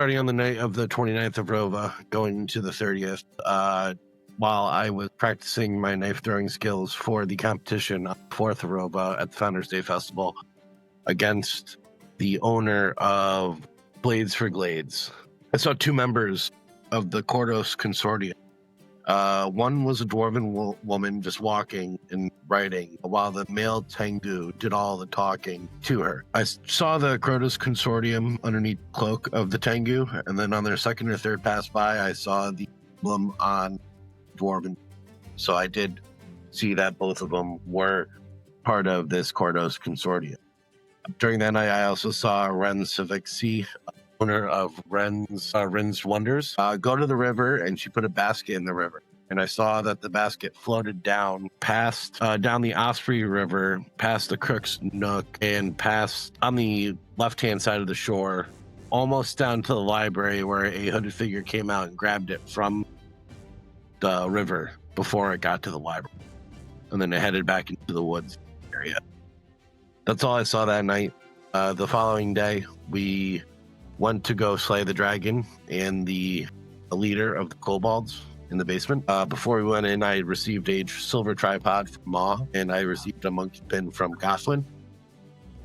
starting on the night of the 29th of Rova, going into the 30th, while I was practicing my knife throwing skills for the competition on the 4th of Rova at the Founders Day Festival against the owner of Blades for Glades. I saw two members of the Kordos Consortium. One was a dwarven woman just walking and writing, while the male Tengu did all the talking to her. I saw the Kordos Consortium underneath the cloak of the Tengu, and then on their second or third pass by, I saw the emblem on dwarven. So I did see that both of them were part of this Kordos Consortium. During that night, I also saw Ren Savixi, owner of Ren's Wonders, go to the river, and she put a basket in the river. And I saw that the basket floated down down the Osprey River, past the Crook's Nook, and past on the left-hand side of the shore, almost down to the library where a hooded figure came out and grabbed it from the river before it got to the library. And then it headed back into the woods area. That's all I saw that night. The following day, we went to go slay the dragon and the leader of the kobolds in the basement. Before we went in, I received a silver tripod from Maw, and I received a monkey pin from Gothwin.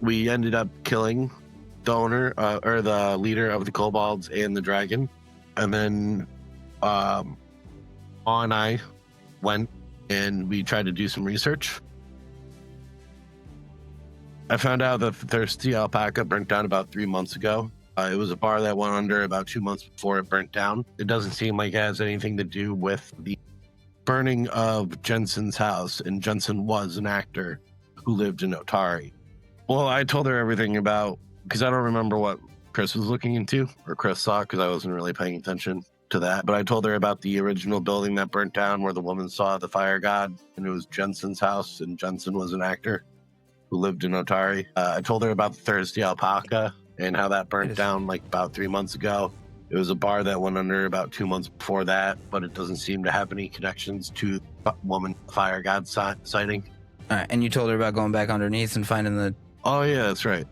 We ended up killing the owner, or the leader of the kobolds and the dragon. And then Maw and I went and we tried to do some research. I found out that the Thirsty Alpaca burnt down about 3 months ago. It was a bar that went under about 2 months before it burnt down. It doesn't seem like it has anything to do with the burning of Jensen's house, and Jensen was an actor who lived in Otari. Well, I told her everything about, because I don't remember what Chris was looking into, or Chris saw, because I wasn't really paying attention to that. But I told her about the original building that burnt down where the woman saw the fire god, and it was Jensen's house, and Jensen was an actor who lived in Otari. I told her about the Thirsty Alpaca and how that burnt down like about 3 months ago. It was a bar that went under about 2 months before that, but it doesn't seem to have any connections to the woman fire god sighting. All right, and you told her about going back underneath and finding the... Oh yeah, that's right.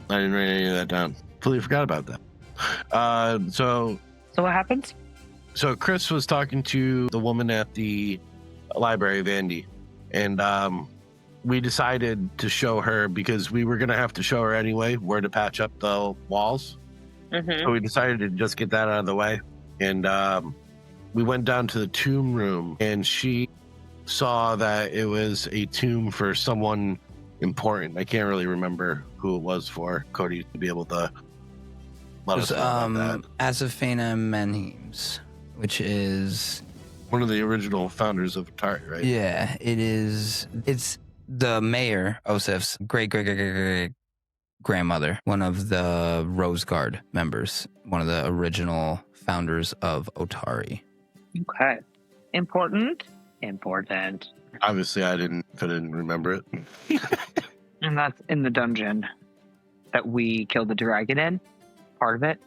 I didn't write any of that down. Completely forgot about that. So what happens? So Chris was talking to the woman at the library, Vandy, and we decided to show her, because we were going to have to show her anyway where to patch up the walls. Mm-hmm. So we decided to just get that out of the way. And we went down to the tomb room, and she saw that it was a tomb for someone important. I can't really remember who it was for. Cody to be able to let us know about that. Oseph Menhemes, which is one of the original founders of Otari, right? Yeah, it is. It's the Mayor Osef's great grandmother, one of the Rose Guard members, one of the original founders of Otari. Okay. Important. Obviously, I didn't remember it. And that's in the dungeon that we killed the dragon in, part of it?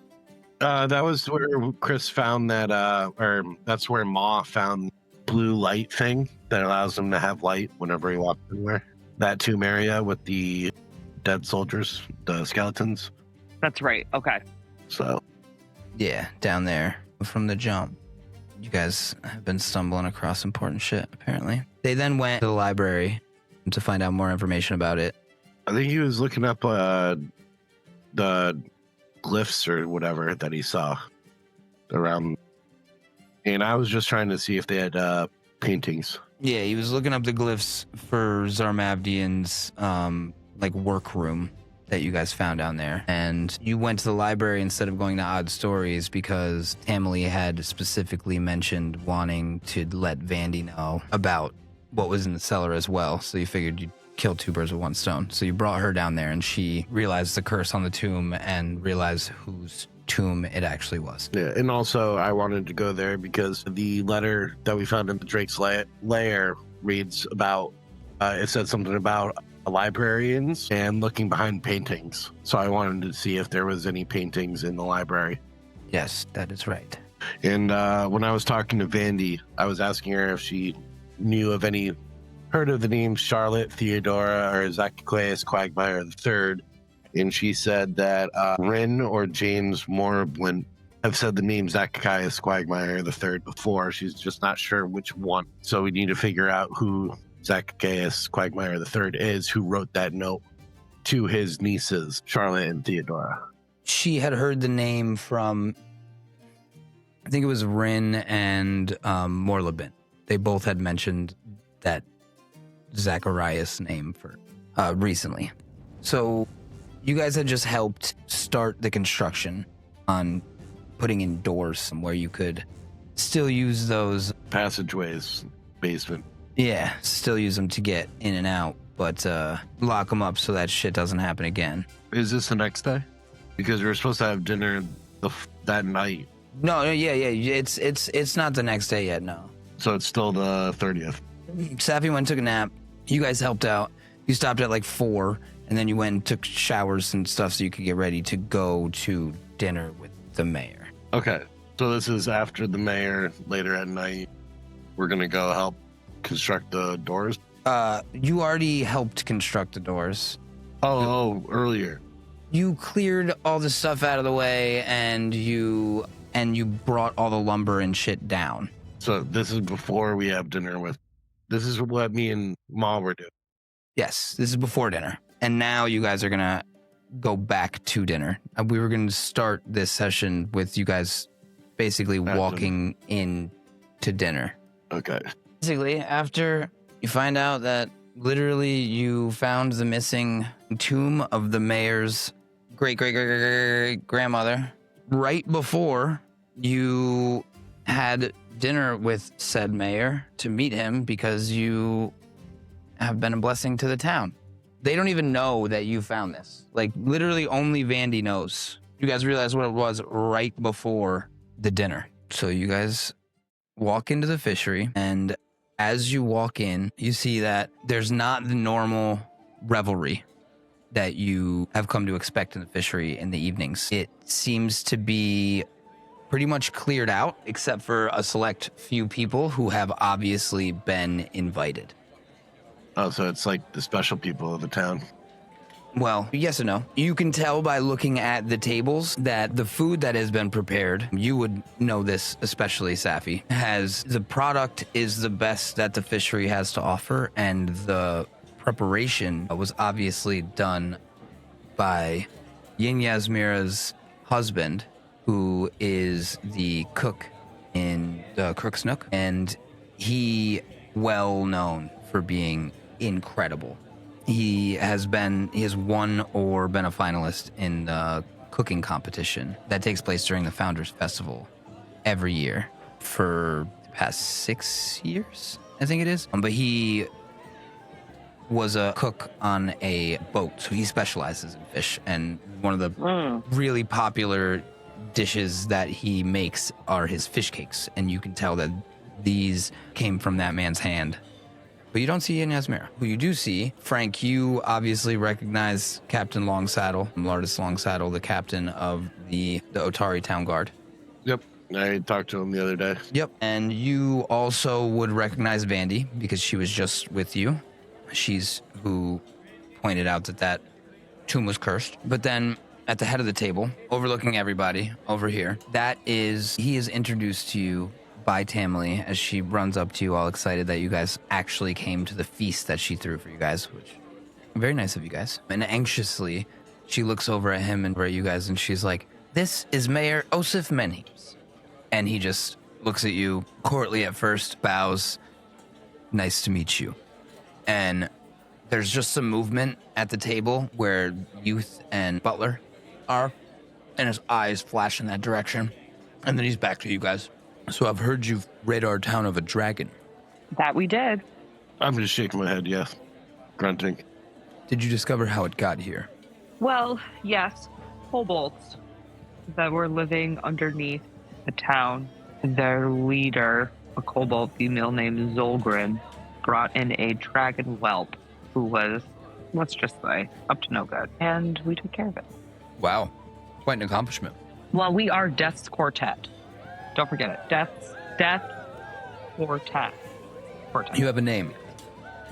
That was where Chris found that, or that's where Maw found blue light thing that allows him to have light whenever he walks anywhere. That tomb area with the dead soldiers, the skeletons. That's right. Okay. So. Yeah, down there from the jump. You guys have been stumbling across important shit, apparently. They then went to the library to find out more information about it. I think he was looking up the glyphs or whatever that he saw around. And I was just trying to see if they had paintings. Yeah, he was looking up the glyphs for Zarmavdian's workroom that you guys found down there. And you went to the library instead of going to Odd Stories because Tamily had specifically mentioned wanting to let Vandy know about what was in the cellar as well. So you figured you'd kill two birds with one stone. So you brought her down there, and she realized the curse on the tomb and realized whose tomb it actually was. Yeah, and also I wanted to go there because the letter that we found in the Drake's lair reads about, it said something about librarians and looking behind paintings. So I wanted to see if there was any paintings in the library. Yes, that is right. And when I was talking to Vandy, I was asking her if she knew of any, heard of the names Charlotte, Theodora, or Zacchaeus Quagmire III. And she said that Rin or James Morblint have said the name Zacharias Quagmire the Third before. She's just not sure which one. So we need to figure out who Zacharias Quagmire the Third is, who wrote that note to his nieces, Charlotte and Theodora. She had heard the name from, I think it was Rin and Morlabin. They both had mentioned that Zacharias name for recently. So you guys had just helped start the construction on putting in doors where you could still use those Passageways, basement. Yeah, still use them to get in and out, but lock them up so that shit doesn't happen again. Is this the next day? Because we were supposed to have dinner that night. No, yeah. It's not the next day yet, no. So it's still the 30th. Saffi went and took a nap. You guys helped out. You stopped at like 4, and then you went and took showers and stuff so you could get ready to go to dinner with the mayor. Okay. So this is after the mayor, later at night. We're going to go help construct the doors. You already helped construct the doors. Oh, earlier. You cleared all the stuff out of the way, and you brought all the lumber and shit down. So this is before we have dinner with. This is what me and Ma were doing. Yes, this is before dinner. And now you guys are going to go back to dinner. We were going to start this session with you guys basically walking in to dinner. Okay. Basically, after you find out that literally you found the missing tomb of the mayor's great-great-great-grandmother right before you had dinner with said mayor to meet him because you have been a blessing to the town. They don't even know that you found this. Like, literally only Vandy knows. You guys realize what it was right before the dinner. So you guys walk into the fishery, and as you walk in, you see that there's not the normal revelry that you have come to expect in the fishery in the evenings. It seems to be pretty much cleared out, except for a select few people who have obviously been invited. Oh, so it's like the special people of the town. Well, yes and no. You can tell by looking at the tables that the food that has been prepared, you would know this, especially Saffi, the product is the best that the fishery has to offer, and the preparation was obviously done by Yin Yasmira's husband, who is the cook in the Crook's Nook, and he well known for being incredible. He has won or been a finalist in the cooking competition that takes place during the Founders Festival every year for the past 6 years, I think it is. But he was a cook on a boat, so he specializes in fish. And one of the really popular dishes that he makes are his fish cakes. And you can tell that these came from that man's hand. But you don't see Yin Yasmira. Who you do see, Frank, you obviously recognize Captain Longsaddle, Lardis Longsaddle, the captain of the Otari Town Guard. Yep. I talked to him the other day. Yep. And you also would recognize Vandy because she was just with you. She's who pointed out that tomb was cursed. But then at the head of the table, overlooking everybody over here, he is introduced to you by Tamily as she runs up to you all excited that you guys actually came to the feast that she threw for you guys, which very nice of you guys. And anxiously, she looks over at him and over at you guys and she's like, "This is Mayor Oseph Menhemes." And he just looks at you courtly at first, bows, "Nice to meet you." And there's just some movement at the table where Youth and Butler are, and his eyes flash in that direction. And then he's back to you guys. "So I've heard you've rid our town of a dragon." That we did. I'm just shaking my head, yes. Grunting. "Did you discover how it got here?" Well, yes. Kobolds that were living underneath the town. Their leader, a kobold female named Zolgrin, brought in a dragon whelp who was, let's just say, up to no good. And we took care of it. Wow. Quite an accomplishment. Well, we are Death's Quartet. Don't forget it. Death Quartet. You have a name.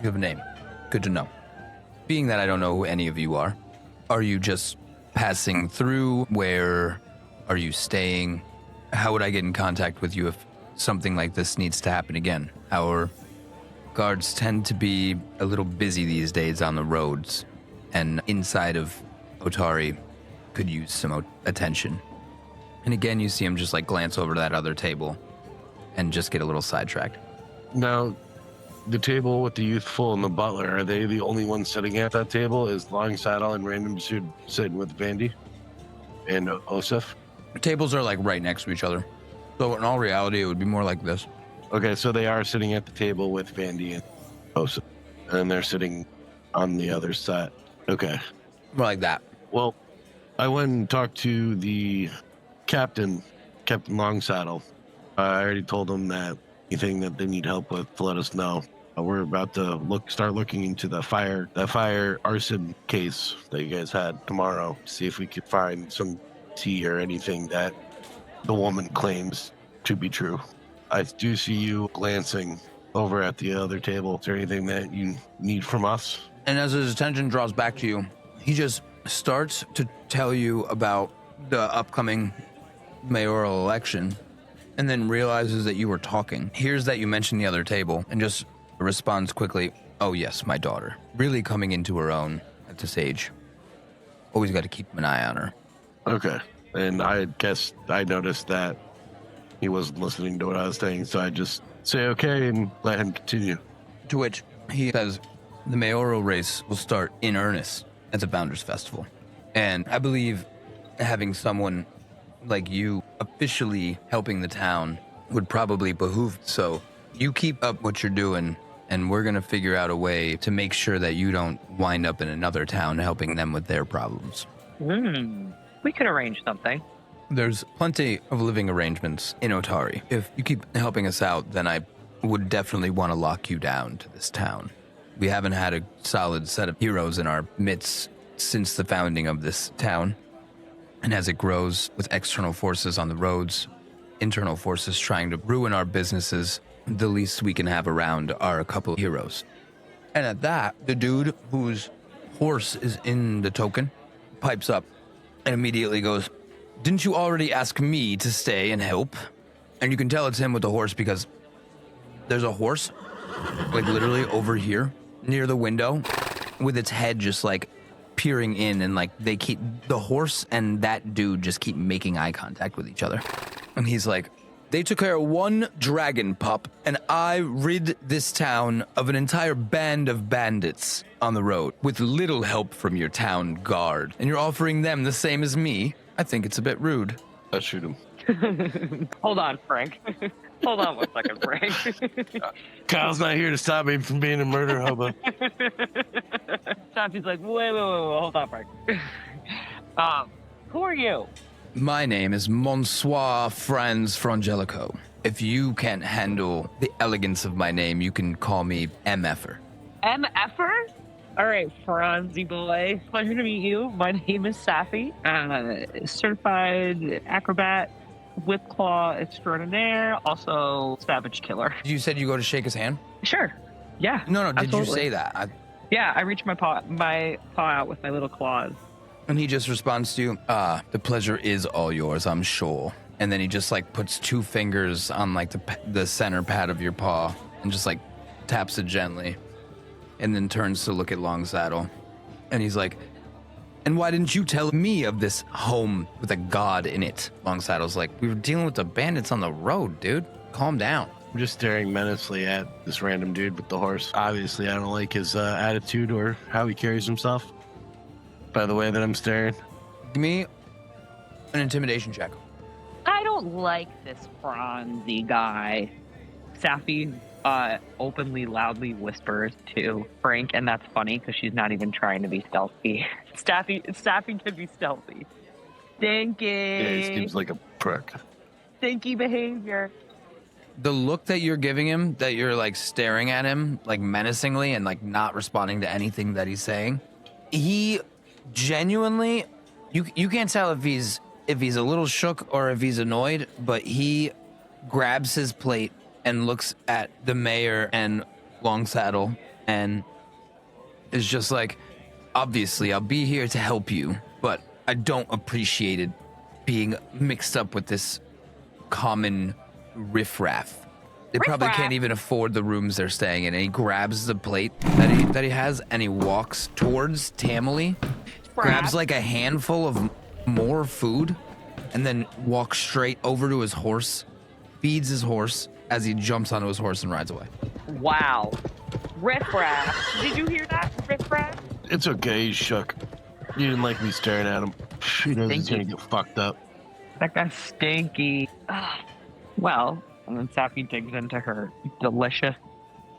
Good to know. Being that I don't know who any of you are you just passing through? Where are you staying? how would I get in contact with you if something like this needs to happen again? Our guards tend to be a little busy these days on the roads, and inside of Otari could use some attention. And again, you see him just like glance over to that other table and just get a little sidetracked. Now, the table with the youthful and the butler, are they the only ones sitting at that table? Is Longsaddle and Random Dude sitting with Vandy and Oseph? Tables are like right next to each other. So in all reality, it would be more like this. Okay, so they are sitting at the table with Vandy and Oseph, and they're sitting on the other side. Okay. More like that. Well, I went and talked to the Captain Longsaddle. I already told him that anything that they need help with, to let us know. We're about to start looking into the fire arson case that you guys had tomorrow. See if we could find some tea or anything that the woman claims to be true. I do see you glancing over at the other table. Is there anything that you need from us? And as his attention draws back to you, he just starts to tell you about the upcoming mayoral election, and then realizes that you were talking. Hears that you mentioned the other table, and just responds quickly, "Oh yes, my daughter. Really coming into her own at this age. Always got to keep an eye on her." Okay. And I guess I noticed that he wasn't listening to what I was saying, so I just say okay and let him continue. To which he says, "The mayoral race will start in earnest at the Founders Festival. And I believe having someone like you officially helping the town would probably behoove. So you keep up what you're doing, and we're going to figure out a way to make sure that you don't wind up in another town helping them with their problems." We could arrange something. There's plenty of living arrangements in Otari. If you keep helping us out, then I would definitely want to lock you down to this town. We haven't had a solid set of heroes in our midst since the founding of this town. And as it grows with external forces on the roads, internal forces trying to ruin our businesses, the least we can have around are a couple of heroes. And at that, the dude whose horse is in the token pipes up and immediately goes, "Didn't you already ask me to stay and help?" And you can tell it's him with the horse because there's a horse, like literally over here near the window with its head just like peering in, and like the horse and that dude just keep making eye contact with each other. And he's like, "They took care of one dragon pup, and I rid this town of an entire band of bandits on the road with little help from your town guard. And you're offering them the same as me? I think it's a bit rude." Let's shoot him. Hold on, Frank. Hold on 1 second, Frank. Kyle's not here to stop me from being a murder hobo. Saffi's like, wait, hold on, Frank. Who are you? My name is Monsieur Franz Frangelico. If you can't handle the elegance of my name, you can call me MFer. MFer? All right, Franzy boy. Pleasure to meet you. My name is Saffi. Certified acrobat, whip claw extraordinaire, also savage killer. You said you go to shake his hand? Sure. Yeah. No, did absolutely. you say that? Yeah, I reach my paw out with my little claws. And he just responds to you, "The pleasure is all yours, I'm sure." And then he just like puts 2 fingers on like the center pad of your paw and just like taps it gently, and then turns to look at Longsaddle. And he's like, "And why didn't you tell me of this home with a god in it?" Longsaddle's like, "We were dealing with the bandits on the road, dude. Calm down." I'm just staring menacingly at this random dude with the horse. Obviously, I don't like his attitude or how he carries himself. By the way that I'm staring. Give me an intimidation check. I don't like this Franzy guy. Saffi openly, loudly whispers to Frank, and that's funny because she's not even trying to be stealthy. Saffi can be stealthy. Stinky. Yeah, he seems like a prick. Stinky behavior. The look that you're giving him, that you're like staring at him like menacingly and like not responding to anything that he's saying, he genuinely, you can't tell if he's a little shook or if he's annoyed, but he grabs his plate and looks at the mayor and Longsaddle and is just like, "Obviously, I'll be here to help you, but I don't appreciate it being mixed up with this common riffraff. They probably Riffraff? can't even afford the rooms they're staying in. And he grabs the plate that he has and he walks towards Tamily, grabs like a handful of more food, and then walks straight over to his horse, feeds his horse as he jumps onto his horse and rides away. Wow. Riffraff. Did you hear that? Riffraff? It's okay, he's shook. He didn't like me staring at him. He knows he's gonna Stinky. get fucked up. That guy's stinky. Ah. Well, and then Saffi digs into her delicious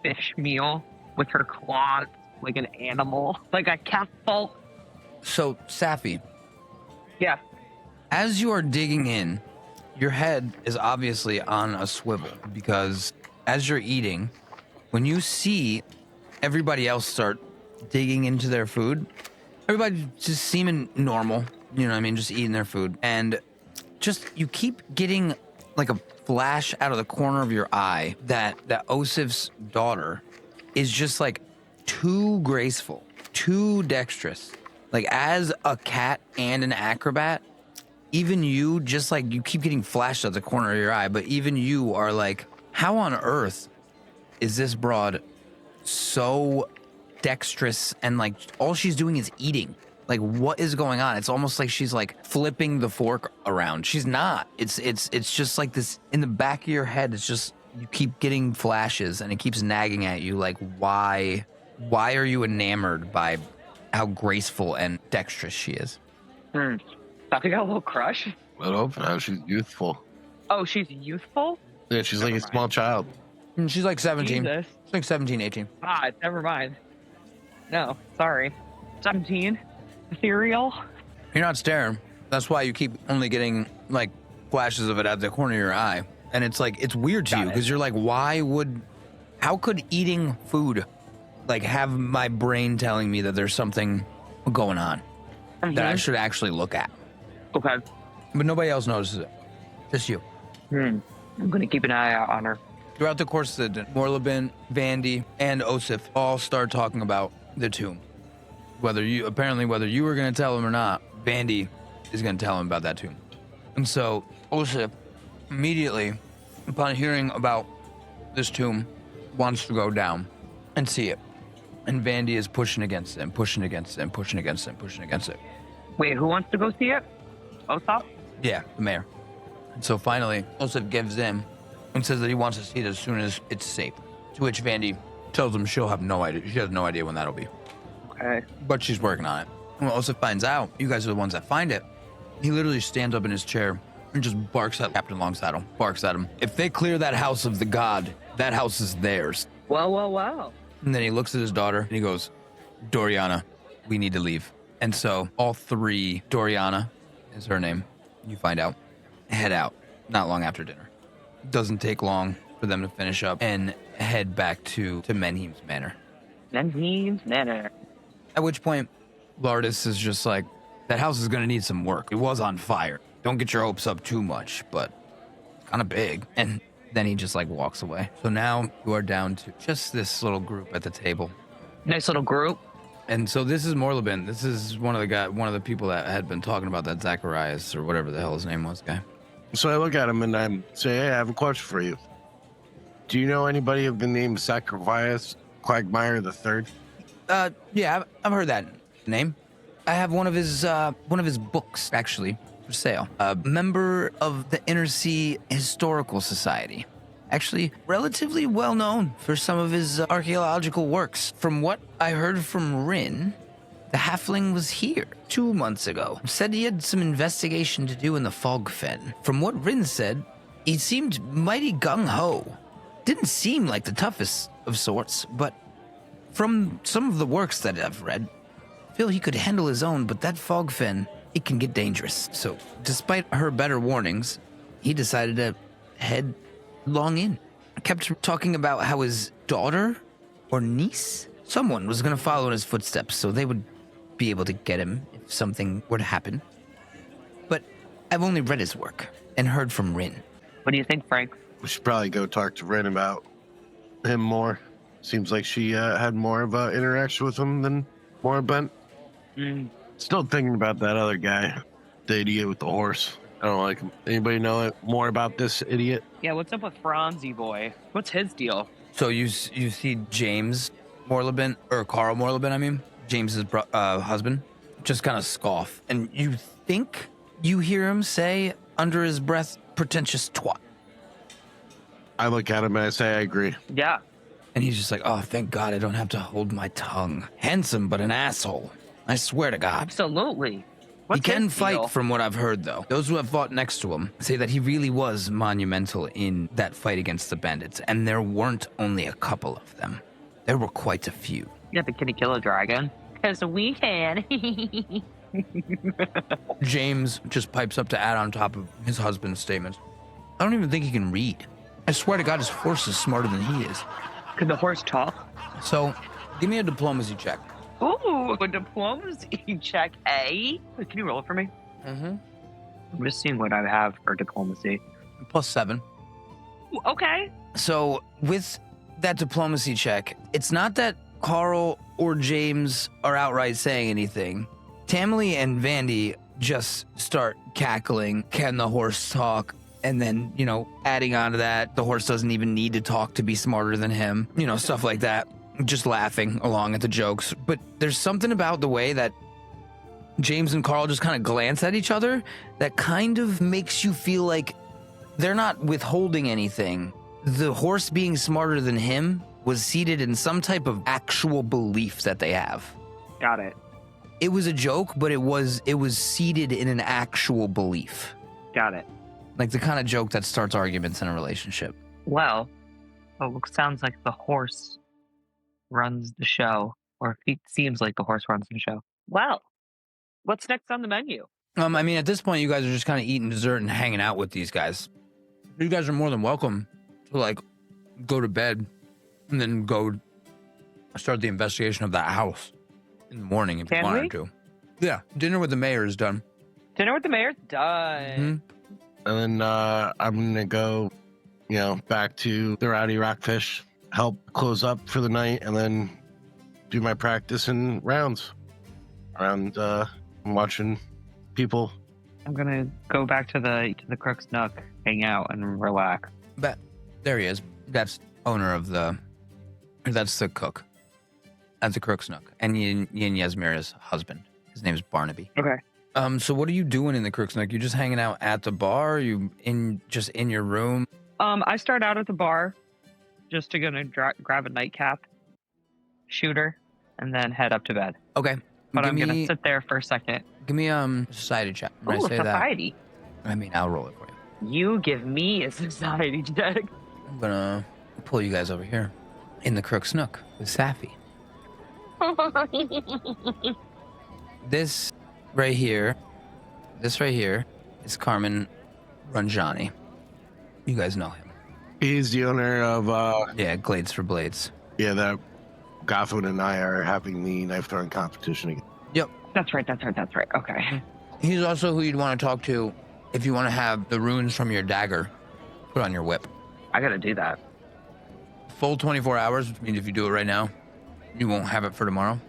fish meal with her claws like an animal, like a catfolk. So, Saffi, Yeah. as you are digging in, your head is obviously on a swivel because as you're eating, when you see everybody else start digging into their food, everybody just seeming normal, you know what I mean, just eating their food. And just you keep getting like a flash out of the corner of your eye that Oseph's daughter is just like too graceful, too dexterous. Like as a cat and an acrobat, even you just like you keep getting flashed out the corner of your eye, but even you are like, how on earth is this broad so dexterous and like all she's doing is eating? Like what is going on? It's almost like she's like flipping the fork around. She's not. It's just like this in the back of your head. It's just you keep getting flashes and it keeps nagging at you like why are you enamored by how graceful and dexterous she is? Saffi got a little crush. But open now, she's youthful. Oh, she's youthful? Yeah, she's like a small child. And she's like 17. Jesus. She's like 17, 18. Ah, never mind. No, sorry. 17. Ethereal. You're not staring. That's why you keep only getting like flashes of it out the corner of your eye. And it's like, it's weird to Got you it. because you're like, how could eating food like have my brain telling me that there's something going on that I should actually look at? Okay. But nobody else notices it. Just you. I'm gonna keep an eye out on her. Throughout the course of the day, Morlabin, Vandy, and Oseph all start talking about the tomb. Whether you were going to tell him or not, Vandy is going to tell him about that tomb. And so Oseph immediately, upon hearing about this tomb, wants to go down and see it. And Vandy is pushing against it, and pushing against it, and pushing against it, and pushing against it. Wait, who wants to go see it? Oseph? Yeah, the mayor. And so finally, Oseph gives in and says that he wants to see it as soon as it's safe. To which Vandy tells him she'll have no idea. She has no idea when that'll be. Okay. But she's working on it. When Oseph finds out, you guys are the ones that find it, he literally stands up in his chair and just barks at Captain Longsaddle. Barks at him. If they clear that house of the god, that house is theirs. Well. And then he looks at his daughter and he goes, Doriana, we need to leave. And so all three, Doriana is her name, you find out, head out not long after dinner. Doesn't take long for them to finish up and head back to Menhemes Manor. Menhemes Manor. At which point, Lardis is just like, that house is going to need some work. It was on fire. Don't get your hopes up too much, but it's kind of big. And then he just like walks away. So now you are down to just this little group at the table. Nice little group. And so this is Morlabin. This is one of the people that had been talking about that Zacharias or whatever the hell his name was, guy. So I look at him and I say, hey, I have a question for you. Do you know anybody of the name Zacharias Quagmire III? Yeah, I've heard that name. I have one of his books actually for sale. A member of the Inner Sea Historical Society. Actually, relatively well known for some of his archaeological works. From what I heard from Rin, the halfling was here 2 months ago. Said he had some investigation to do in the fog fen. From what Rin said, he seemed mighty gung-ho. Didn't seem like the toughest of sorts, but from some of the works that I've read, I feel he could handle his own, but that fog fen, it can get dangerous. So, despite her better warnings, he decided to head long in. I kept talking about how his daughter or niece, someone was going to follow in his footsteps, so they would be able to get him if something were to happen. But I've only read his work and heard from Rin. What do you think, Frank? We should probably go talk to Ren about him more. Seems like she had more of an interaction with him than Morabent. Still thinking about that other guy, the idiot with the horse. I don't like him. Anybody know more about this idiot? Yeah, what's up with Franzy boy? What's his deal? So you see James Morlebin, or Carl Morlebin, I mean, James's husband, just kind of scoff. And you think you hear him say under his breath, pretentious twat. I look at him and I say I agree. Yeah. And he's just like, oh, thank God I don't have to hold my tongue. Handsome, but an asshole. I swear to God. Absolutely. What's He can his fight, deal? from what I've heard, though. Those who have fought next to him say that he really was monumental in that fight against the bandits, and there weren't only a couple of them. There were quite a few. Yeah, but can he kill a dragon? Because we can. James just pipes up to add on top of his husband's statements. I don't even think he can read. I swear to God, his horse is smarter than he is. Can the horse talk? So, give me a diplomacy check. Ooh, a diplomacy check, eh? Can you roll it for me? Mm-hmm. I'm just seeing what I have for diplomacy. +7. Ooh, okay. So, with that diplomacy check, it's not that Carl or James are outright saying anything. Tamily and Vandy just start cackling. Can the horse talk? And then, adding on to that, the horse doesn't even need to talk to be smarter than him. Stuff like that. Just laughing along at the jokes. But there's something about the way that James and Carl just kind of glance at each other that kind of makes you feel like they're not withholding anything. The horse being smarter than him was seated in some type of actual belief that they have. Got it. It was a joke, but it was seated in an actual belief. Got it. Like the kind of joke that starts arguments in a relationship. Well, it sounds like the horse runs the show, or it seems like the horse runs the show. Well, what's next on the menu? I mean, at this point, you guys are just kind of eating dessert and hanging out with these guys. You guys are more than welcome to, go to bed and then go start the investigation of that house in the morning if you wanted to. Yeah, dinner with the mayor is done. Dinner with the mayor's done. Mm-hmm. And then I'm going to go, back to the Rowdy Rockfish, help close up for the night, and then do my practice in rounds around watching people. I'm gonna go back to the Crook's Nook, hang out and relax. But there he is. That's that's the cook. That's the Crook's Nook. And Yin Yasmira's husband. His name is Barnaby. Okay. So what are you doing in the Crook's Nook? You just hanging out at the bar? Are you in your room? I start out at the bar, just to grab a nightcap, shooter, and then head up to bed. Okay. But I'm gonna sit there for a second. Give me society check. When I say society. That, I mean I'll roll it for you. You give me a society check. I'm gonna pull you guys over here in the Crook's Nook with Saffi. This right here is Carmen Ranjani. You guys know him. He's the owner of Glades for Blades. Yeah, that Gothwin and I are having the knife throwing competition again. Yep. That's right. Okay. He's also who you'd want to talk to if you want to have the runes from your dagger put on your whip. I gotta do that. Full 24 hours, which means if you do it right now, you won't have it for tomorrow.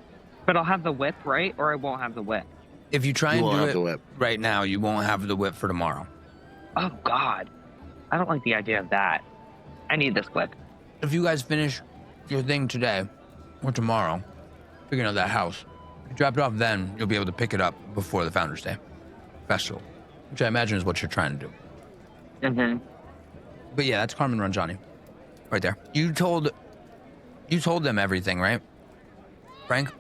But I'll have the whip, right? Or I won't have the whip. If you try and do it right now, you won't have the whip for tomorrow. Oh, God. I don't like the idea of that. I need this whip. If you guys finish your thing today or tomorrow, picking up that house, if you drop it off then, you'll be able to pick it up before the Founders Day festival, which I imagine is what you're trying to do. Mm-hmm. But yeah, that's Carmen Ranjani right there. You told them everything, right, Frank?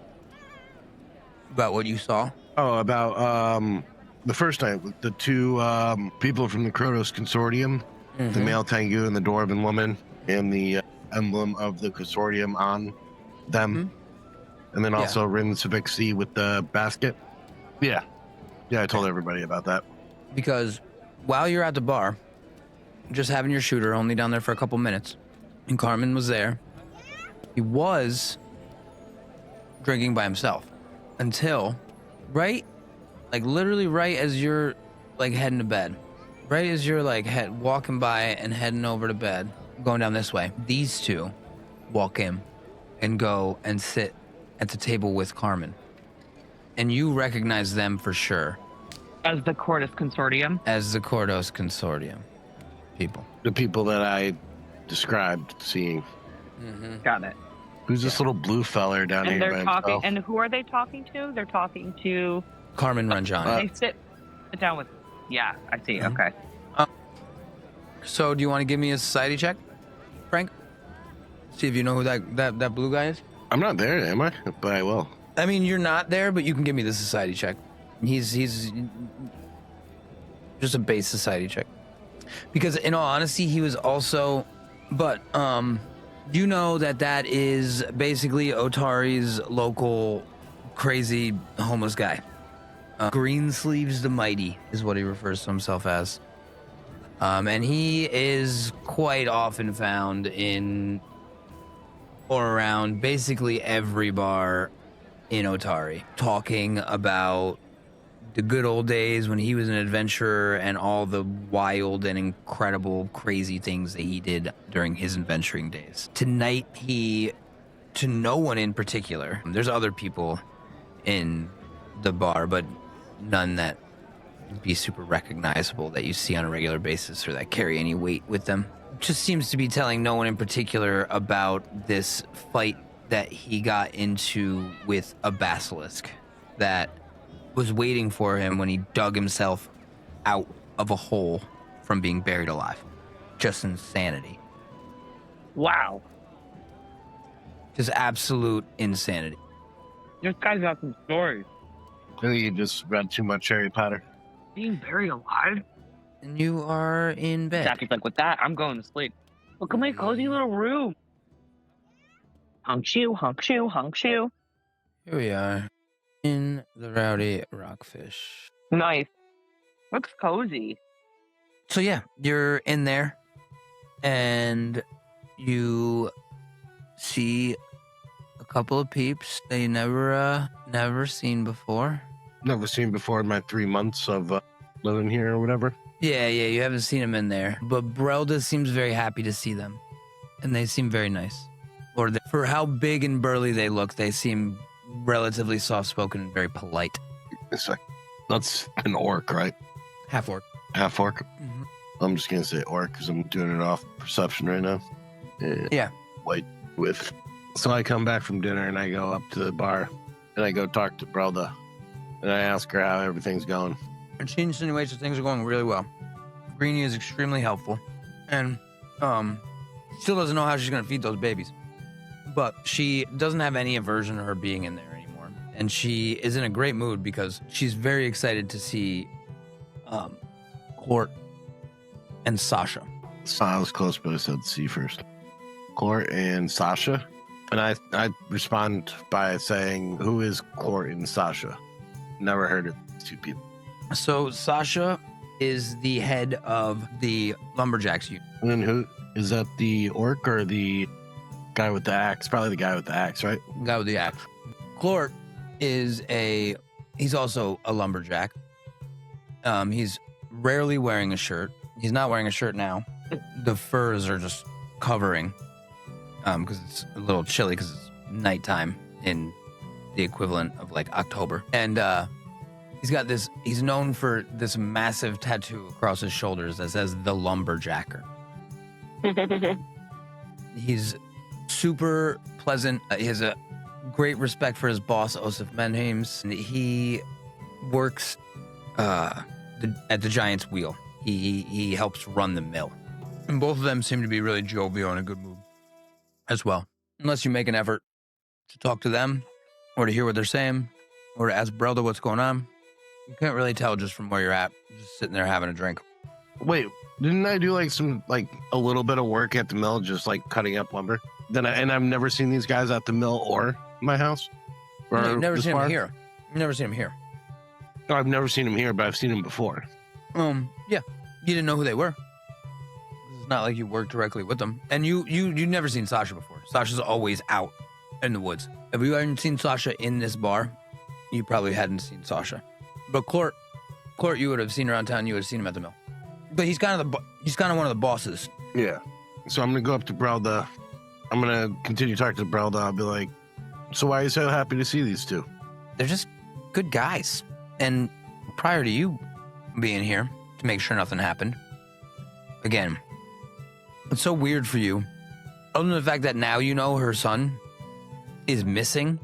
About what you saw? Oh, about the first night with the two people from the Kronos Consortium, the male Tengu and the Dwarven woman, and the emblem of the consortium on them. And then also Rin Savixi with the basket. Yeah, I told everybody about that. Because while you're at the bar, just having your shooter, only down there for a couple minutes, and Carmen was there, he was drinking by himself until literally right as you're heading to bed, right as you're walking by and heading over to bed, going down this way, these two walk in and go and sit at the table with Carmen. And you recognize them for sure As the Cordis Consortium. As the Cordos Consortium people. The people that I described seeing. Got it. Who's this little blue feller down And here they're by talking. himself? And who are they talking to? They're talking to. Carmen Ranjani. They sit down with. Yeah, I see. Mhm. Okay. So do you want to give me a society check, Frank? See if you know who that blue guy is? I'm not there, am I? But I will. I mean, you're not there, but you can give me the society check. He's just a base society check. Because in all honesty, he was also, but you know that is basically Otari's local crazy homeless guy. Greensleeves the Mighty is what he refers to himself as. And he is quite often found in or around basically every bar in Otari, talking about the good old days when he was an adventurer and all the wild and incredible, crazy things that he did during his adventuring days. Tonight, to no one in particular, there's other people in the bar, but none that be super recognizable that you see on a regular basis or that carry any weight with them. Just seems to be telling no one in particular about this fight that he got into with a basilisk that was waiting for him when he dug himself out of a hole from being buried alive. Just insanity. Wow. Just absolute insanity. This guy's got some stories. I think you just read too much Harry Potter. Being buried alive? And you are in bed. Jackie's like, with that, I'm going to sleep. Look at my cozy little room. Hunk shoe, hunk shoe, hunk shoe. Here we are in the Rowdy Rockfish. Nice. Looks cozy. So yeah, you're in there and you see a couple of peeps that you never seen before. Never seen before in my 3 months of living here or whatever. Yeah, you haven't seen them in there. But Brelda seems very happy to see them. And they seem very nice. Or for how big and burly they look, they seem relatively soft-spoken and very polite. It's like, that's an orc, right? Half orc. Half orc. Mhm. I'm just going to say orc because I'm doing it off perception right now. Yeah. White with. So I come back from dinner and I go up to the bar and I go talk to Brelda. And I ask her how everything's going. And she insinuates that things are going really well. Greenie is extremely helpful. And still doesn't know how she's going to feed those babies. But she doesn't have any aversion to her being in there anymore. And she is in a great mood because she's very excited to see Court and Sasha. So I was close, but I said C first. Court and Sasha. And I respond by saying, who is Court and Sasha? Never heard of these two people. So Sasha is the head of the Lumberjacks unit. And then who is that? The orc or the guy with the axe? Probably the guy with the axe, right? Guy with the axe. Clort is he's also a lumberjack. He's rarely wearing a shirt. He's not wearing a shirt now. The furs are just covering because it's a little chilly because it's nighttime in the equivalent of like October. And he's known for this massive tattoo across his shoulders that says the Lumberjacker. He's super pleasant. He has a great respect for his boss, Oseph Menhemes. And he works at the Giant's Wheel. He helps run the mill. And both of them seem to be really jovial and in a good mood as well. Unless you make an effort to talk to them or to hear what they're saying or to ask Brelda what's going on. You can't really tell just from where you're at, just sitting there having a drink. Wait, didn't I do a little bit of work at the mill, just like cutting up lumber? And I've never seen these guys at the mill or my house. Or No, you've never this seen far? him here. You've never seen him here. No, I've never seen him here, but I've seen him before. Yeah. You didn't know who they were. It's not like you worked directly with them. And you've never seen Sasha before. Sasha's always out in the woods. If you hadn't seen Sasha in this bar, you probably hadn't seen Sasha. But Court, you would have seen around town. You would have seen him at the mill. But he's kind of one of the bosses. Yeah. So I'm gonna go up to Brelda. I'm gonna continue talking to Brelda. I'll be like, so why are you so happy to see these two? They're just good guys. And prior to you being here to make sure nothing happened. Again, it's so weird for you. Other than the fact that now you know her son is missing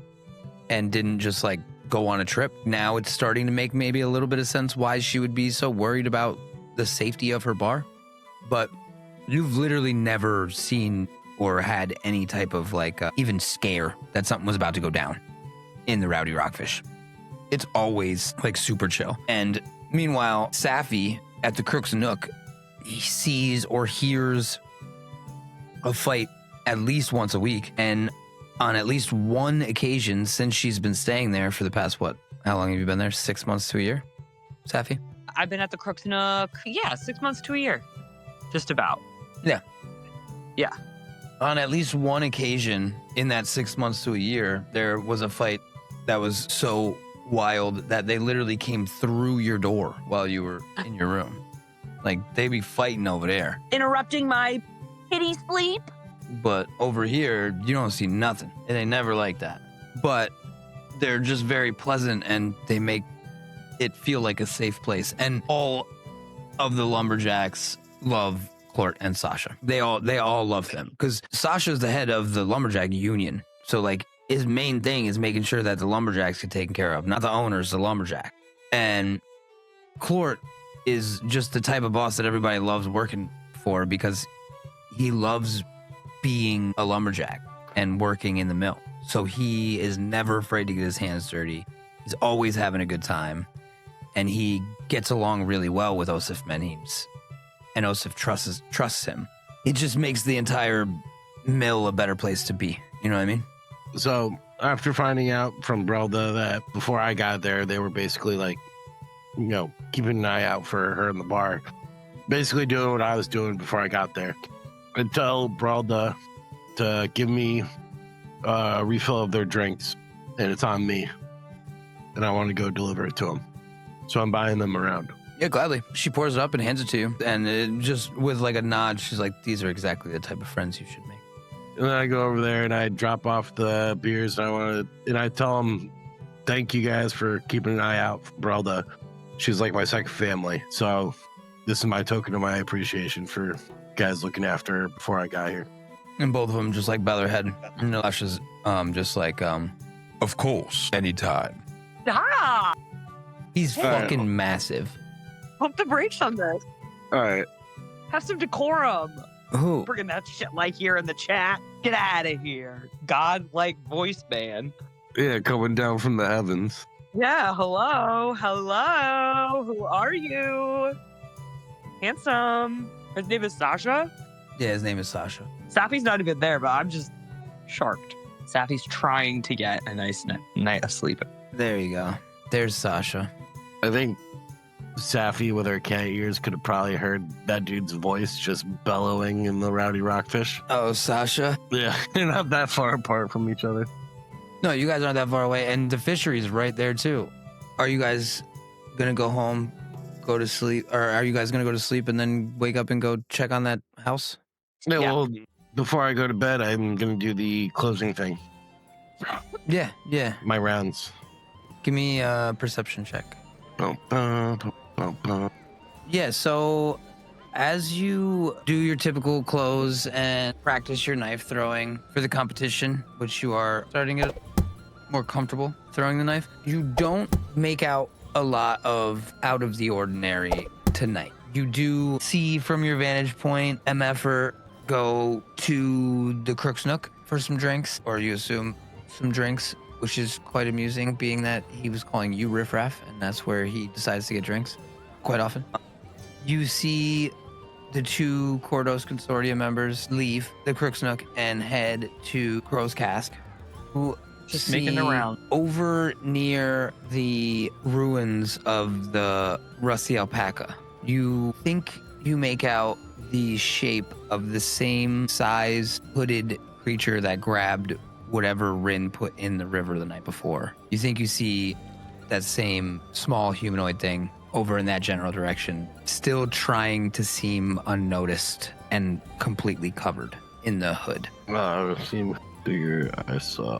and didn't just like go on a trip. Now it's starting to make maybe a little bit of sense why she would be so worried about the safety of her bar. But you've literally never seen or had any type of like even scare that something was about to go down in the Rowdy Rockfish. It's always like super chill. And meanwhile, Saffi at the Crook's Nook, he sees or hears a fight at least once a week. And on at least one occasion since she's been staying there for the past, how long have you been there? 6 months to a year, Saffi? I've been at the Crook's Nook, 6 months to a year. Just about. Yeah. Yeah. On at least one occasion in that 6 months to a year, there was a fight that was so wild that they literally came through your door while you were in your room. Like, they be fighting over there. Interrupting my kitty sleep? But over here, you don't see nothing. It ain't never like that. But they're just very pleasant, and they make it feel like a safe place. And all of the lumberjacks love Clort and Sasha. They all love him because Sasha's the head of the lumberjack union. So like his main thing is making sure that the lumberjacks get taken care of, not the owners, the lumberjack. And Clort is just the type of boss that everybody loves working for because he loves being a lumberjack and working in the mill. So he is never afraid to get his hands dirty. He's always having a good time. And he gets along really well with Oseph Menhemes. And Oseph trusts him. It just makes the entire mill a better place to be. You know what I mean? So after finding out from Brelda that before I got there, they were basically like, keeping an eye out for her in the bar. Basically doing what I was doing before I got there. I tell Brelda to give me a refill of their drinks, and it's on me. And I want to go deliver it to them. So I'm buying them around. Yeah, gladly. She pours it up and hands it to you. And it just with like a nod, she's like, these are exactly the type of friends you should make. And then I go over there and I drop off the beers and I tell them, thank you guys for keeping an eye out for Brelda. She's like my second family. So this is my token of my appreciation for guys looking after her before I got here. And both of them just like bow their head. And Lasha's just like, Of course, anytime. Ah! he's fucking massive. Pump the brakes on this. All right. Have some decorum. Who? Bringing that shit like here in the chat. Get out of here. God-like voice man. Yeah, coming down from the heavens. Yeah, hello. Hello. Who are you? Handsome. His name is Sasha. Yeah, his name is Sasha. Saffi's not even there, but I'm just sharked. Saffi's trying to get a nice night of sleep. There you go. There's Sasha. I think Saffi with her cat ears could have probably heard that dude's voice just bellowing in the Rowdy Rockfish. Oh, Sasha? Yeah, they're not that far apart from each other. No, you guys aren't that far away. And the fishery's right there, too. Are you guys going to go home, go to sleep? Or are you guys going to go to sleep and then wake up and go check on that house? Yeah, Yeah. well, before I go to bed, I'm going to do the closing thing. Yeah. My rounds. Give me a perception check. Bum, bum, bum, bum, bum. Yeah, so as you do your typical close and practice your knife throwing for the competition, which you are starting to get more comfortable throwing the knife, you don't make out a lot of out of the ordinary tonight. You do see from your vantage point MFer go to the Crook's Nook for some drinks, or you assume some drinks, which is quite amusing, being that he was calling you riffraff, and that's where he decides to get drinks quite often. You see the two Cordos Consortium members leave the Crook's Nook and head to Crow's Cask, who Just making the round. over near the ruins of the Rusty Alpaca. You think you make out the shape of the same size hooded creature that grabbed whatever Rin put in the river the night before. You think you see that same small humanoid thing over in that general direction, still trying to seem unnoticed and completely covered in the hood. I seem figure I saw.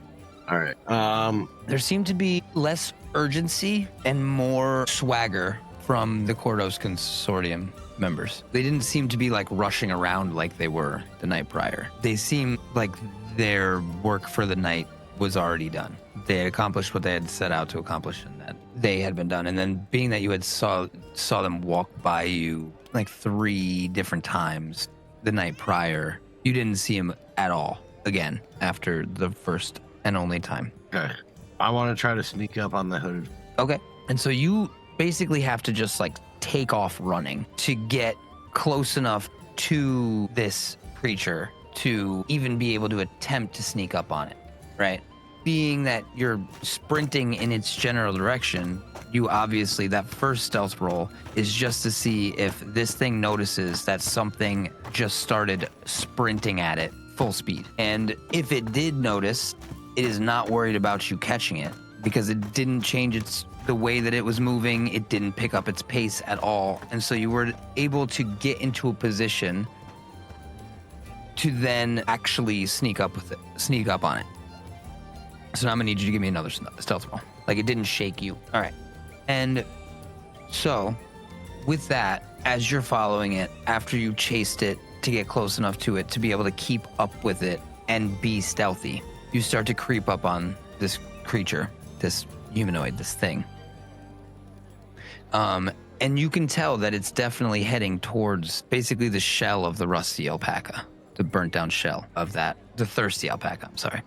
All right. There seemed to be less urgency and more swagger from the Cordos Consortium members. They didn't seem to be like rushing around like they were the night prior. They seemed like their work for the night was already done. They had accomplished what they had set out to accomplish, and that they had been done. And then being that you had saw them walk by you like 3 different times the night prior, you didn't see him at all again after the first and only time. Okay. I want to try to sneak up on the hood. Okay. And so you basically have to just like take off running to get close enough to this creature to even be able to attempt to sneak up on it, right? Being that you're sprinting in its general direction, you obviously, that first stealth roll is just to see if this thing notices that something just started sprinting at it full speed. And if it did notice, it is not worried about you catching it because it didn't change the way that it was moving. It didn't pick up its pace at all. And so you were able to get into a position to then actually sneak up on it. So now I'm gonna need you to give me another stealth roll. Like, it didn't shake you. All right. And so with that, as you're following it, after you chased it to get close enough to it to be able to keep up with it and be stealthy, you start to creep up on this creature, this humanoid, this thing. And you can tell that it's definitely heading towards basically the shell of the rusty alpaca, the burnt down shell of the thirsty alpaca, I'm sorry.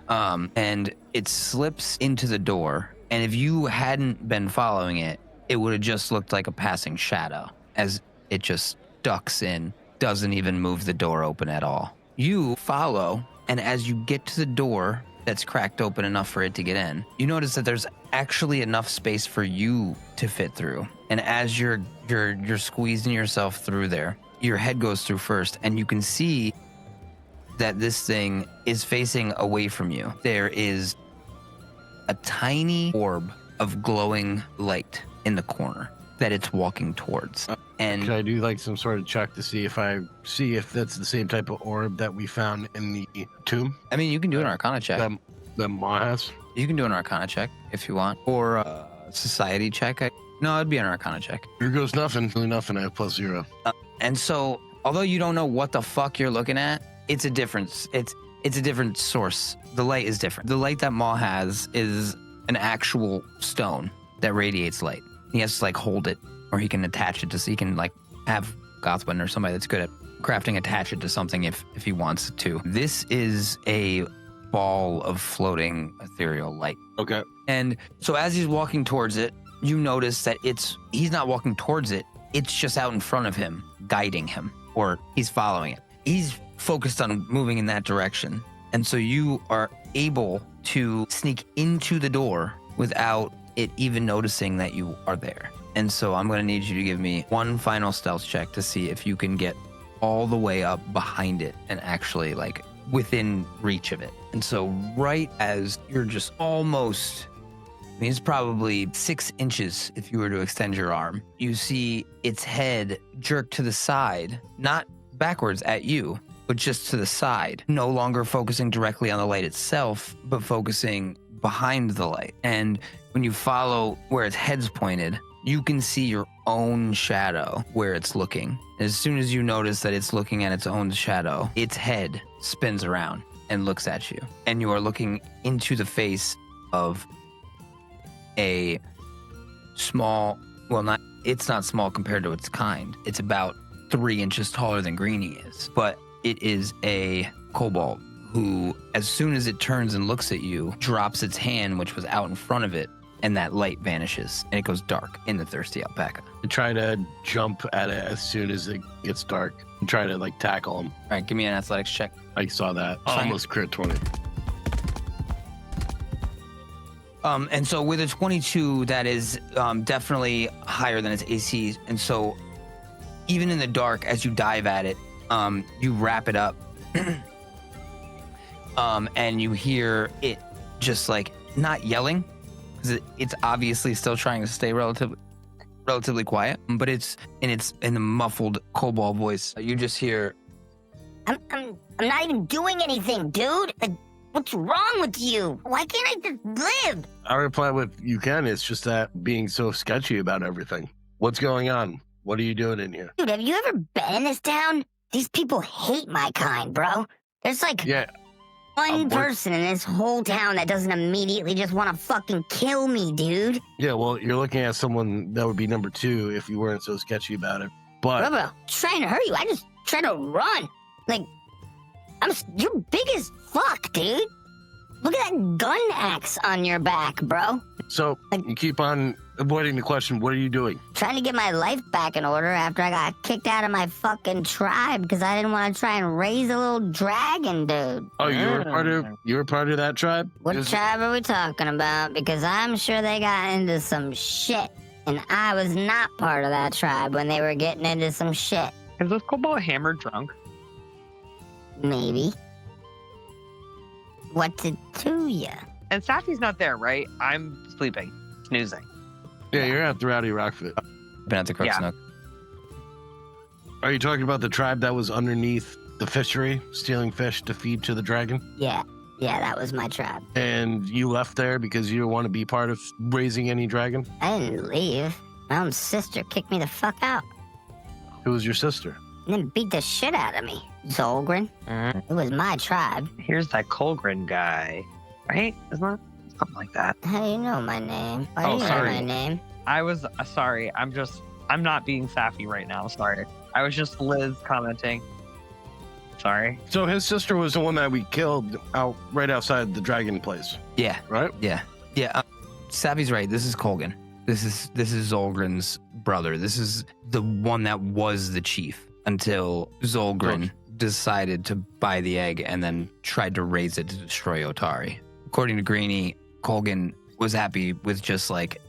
And it slips into the door, and if you hadn't been following it, it would have just looked like a passing shadow as it just ducks in, doesn't even move the door open at all. You follow, and as you get to the door that's cracked open enough for it to get in, you notice that there's actually enough space for you to fit through. And as you're squeezing yourself through there, your head goes through first, and you can see that this thing is facing away from you. There is a tiny orb of glowing light in the corner that it's walking towards. And Can I do like some sort of check to see if that's the same type of orb that we found in the tomb? I mean, you can do an Arcana check. That Maw has? You can do an Arcana check if you want, or a Society check. No, it'd be an Arcana check. Here goes nothing. Really nothing. I have +0. And so, although you don't know what the fuck you're looking at, it's a difference. It's a different source. The light is different. The light that Maw has is an actual stone that radiates light. He has to like hold it, or he can attach it to, so he can like have Gothwin or somebody that's good at crafting attach it to something if he wants to. This is a ball of floating ethereal light. Okay. And so as he's walking towards it, you notice that he's not walking towards it. It's just out in front of him, guiding him, or he's following it. He's focused on moving in that direction. And so you are able to sneak into the door without it even noticing that you are there. And so I'm going to need you to give me one final stealth check to see if you can get all the way up behind it and actually like within reach of it. And so right as you're just almost, I mean, it's probably 6 inches if you were to extend your arm, you see its head jerk to the side, not backwards at you, but just to the side, no longer focusing directly on the light itself, but focusing behind the light. And when you follow where its head's pointed, you can see your own shadow where it's looking. As soon as you notice that it's looking at its own shadow, its head spins around and looks at you. And you are looking into the face of a small, well, it's not small compared to its kind. It's about 3 inches taller than Greenie is. But it is a kobold who, as soon as it turns and looks at you, drops its hand, which was out in front of it, and that light vanishes, and it goes dark in the Thirsty Alpaca. I try to jump at it as soon as it gets dark and try to like tackle him. All right, give me an athletics check. I saw that. Fine. Almost crit 20. And so with a 22, that is definitely higher than its AC. And so even in the dark, as you dive at it, you wrap it up, and you hear it just like not yelling, because it's obviously still trying to stay relatively quiet, but it's in a muffled kobold voice. You just hear, I'm not even doing anything, dude. What's wrong with you? Why can't I just live? I reply with, you can. It's just that being so sketchy about everything. What's going on? What are you doing in here? Dude, have you ever been in this town? These people hate my kind, bro. There's like Yeah, one person in this whole town that doesn't immediately just want to fucking kill me, dude. yeah. Well, you're looking at someone that would be number 2 if you weren't so sketchy about it. But Bro, trying to hurt you. I just try to run. Like, you're big as fuck, dude. Look at that gun axe on your back, bro. so you keep on avoiding the question. What are you doing? Trying to get my life back in order after I got kicked out of my fucking tribe because I didn't want to try and raise a little dragon, dude. Oh, you were part of that tribe? What tribe are we talking about? Because I'm sure they got into some shit. And I was not part of that tribe when they were getting into some shit. Is this kobold hammered drunk? Maybe. What's it to ya? And Saffi's not there, right? I'm sleeping, snoozing. Yeah, you're at the Rowdy Rockfish. Been at the Crook's Yeah. Nook. Are you talking about the tribe that was underneath the fishery, stealing fish to feed to the dragon? Yeah, that was my tribe. And you left there because you don't want to be part of raising any dragon? I didn't leave. My own sister kicked me the fuck out. Who was your sister? And then beat the shit out of me. Zolgren. It was my tribe. Here's that Colgren guy, right? Isn't that something like that? How do you know my name? Why Oh, do you sorry. know my name? I was sorry. I'm not being Saffi right now. Sorry. I was just Liz commenting. Sorry. So his sister was the one that we killed right outside the dragon place, Yeah, right? yeah. Savvy's right. This is Colgan. This is Zolgren's brother. This is the one that was the chief until Zolgren decided to buy the egg and then tried to raise it to destroy Otari. According to Greenie, Colgan was happy with just like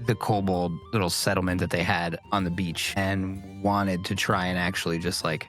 the kobold little settlement that they had on the beach and wanted to try and actually just like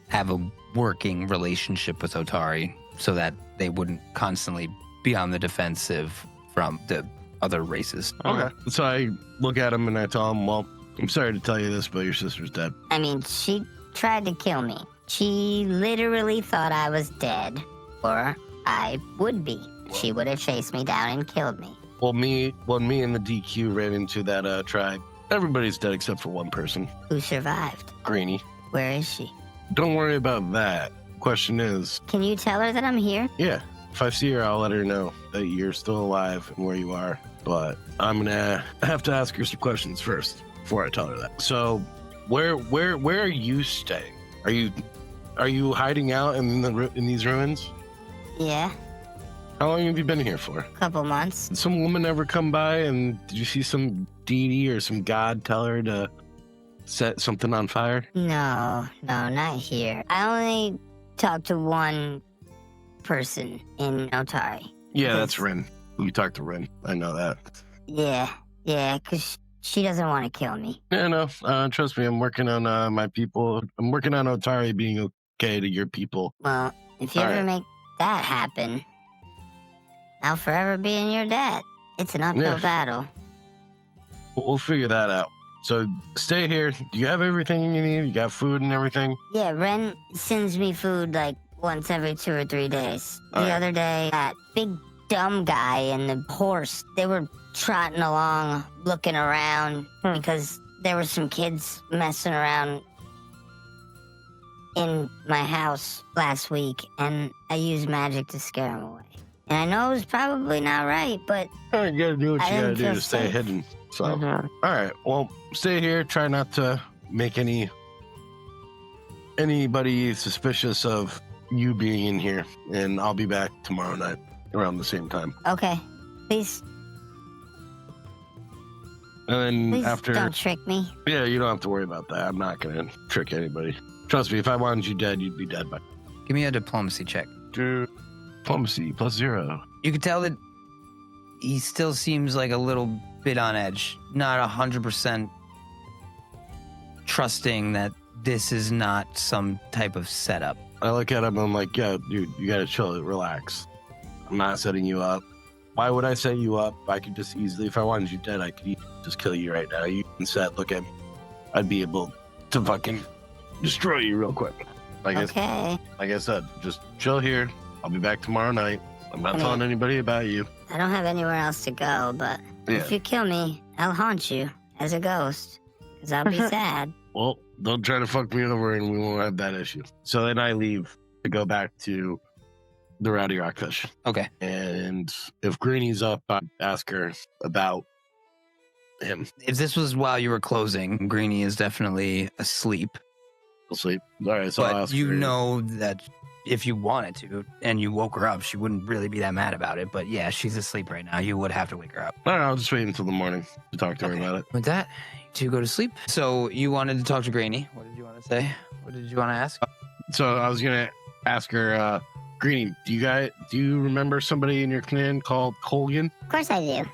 have a working relationship with Otari so that they wouldn't constantly be on the defensive from the other races. Okay. So I look at him and I tell him, well, I'm sorry to tell you this, but your sister's dead. I mean, she tried to kill me. She literally thought I was dead, or I would be. She would have chased me down and killed me. Well, me and the DQ ran into that tribe. Everybody's dead except for one person, Who survived? Greenie. Where is she? Don't worry about that. Question is, Can you tell her that I'm here? yeah, if I see her, I'll let her know that you're still alive and where you are. But I'm gonna have to ask her some questions first before I tell her that. So, where are you staying? Are you hiding out in these ruins? Yeah, How long have you been here for? a couple months. Did some woman ever come by and did you see some deity or some god tell her to set something on fire? No, not here. I only talked to one person in Otari. Yeah, that's Rin. You talked to Rin. I know that. Yeah, because she doesn't want to kill me. Yeah, no. Trust me, I'm working on my people. I'm working on Otari being okay to your people. Well, if you All ever right. make that happen, I'll forever be in your debt. It's an uphill Yeah. battle. We'll figure that out. So stay here. Do you have everything you need? You got food and everything? Yeah, Ren sends me food like once every 2 or 3 days. The All right. other day, that big dumb guy and the horse, they were trotting along, looking around because there were some kids messing around in my house last week, and I used magic to scare them away. And I know it was probably not right, but You gotta do what I you gotta didn't do feel to stay safe. hidden. So, Mhm. all right. Well, stay here. Try not to make anybody suspicious of you being in here. And I'll be back tomorrow night around the same time. okay. Please And then after, don't trick me. yeah, you don't have to worry about that. I'm not gonna trick anybody. Trust me. If I wanted you dead, you'd be dead by. Give me a diplomacy check. Diplomacy +0. You can tell that he still seems like a little bit on edge, not 100% trusting that this is not some type of setup. I look at him. I'm like, yeah, dude, you gotta chill, relax. I'm not setting you up. Why would I set you up? I could just easily, if I wanted you dead, I could just kill you right now. You instead look at me. I'd be able to fucking destroy you real quick. Like Okay. like I said, just chill here. I'll be back tomorrow night. I'm not telling anybody about you. I don't have anywhere else to go, but if you kill me, I'll haunt you as a ghost. Because I'll be sad. Well, don't try to fuck me over and we won't have that issue. So then I leave to go back to the Rowdy Rockfish. Okay. And if Greenie's up, I'd ask her about him. If this was while you were closing, Greenie is definitely asleep. We'll sleep. All right, so I'll But ask you her. know that if you wanted to and you woke her up, she wouldn't really be that mad about it. But yeah, she's asleep right now. You would have to wake her up. No, I'll just wait until the morning to talk to her about it. With that, you two go to sleep. So you wanted to talk to Greenie. What did you want to say? What did you want to ask? So I was gonna ask her, Greenie, do you remember somebody in your clan called Colgan? Of course I do.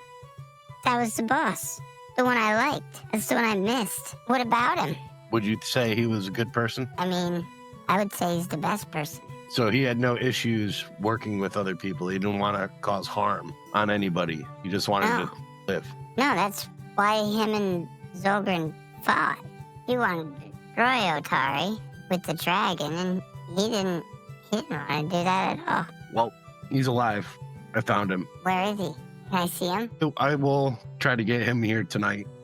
That was the boss. The one I liked. That's the one I missed. What about him? Would you say he was a good person? I mean, I would say he's the best person. So he had no issues working with other people. He didn't want to cause harm on anybody. He just wanted to live. No, that's why him and Zolgren fought. He wanted to destroy Otari with the dragon, and he didn't want to do that at all. Well, he's alive. I found him. Where is he? Can I see him? I will try to get him here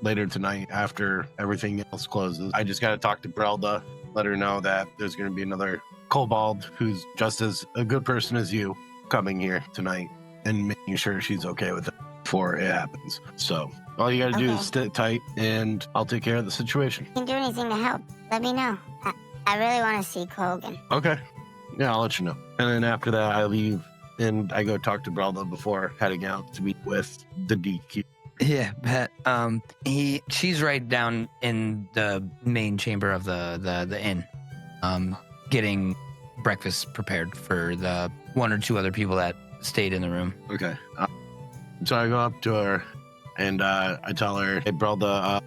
later tonight, after everything else closes. I just got to talk to Brelda, let her know that there's going to be another kobold who's just as a good person as you coming here tonight and making sure she's okay with it before it happens. So all you got to do is sit tight and I'll take care of the situation. If you can do anything to help, let me know. I really want to see Colgan. Okay. Yeah, I'll let you know. And then after that, I leave and I go talk to Brelda before heading out to meet with the DQ. Yeah, Pat. She's right down in the main chamber of the inn, getting breakfast prepared for the one or two other people that stayed in the room. Okay. So I go up to her and I tell her, hey, Brelda,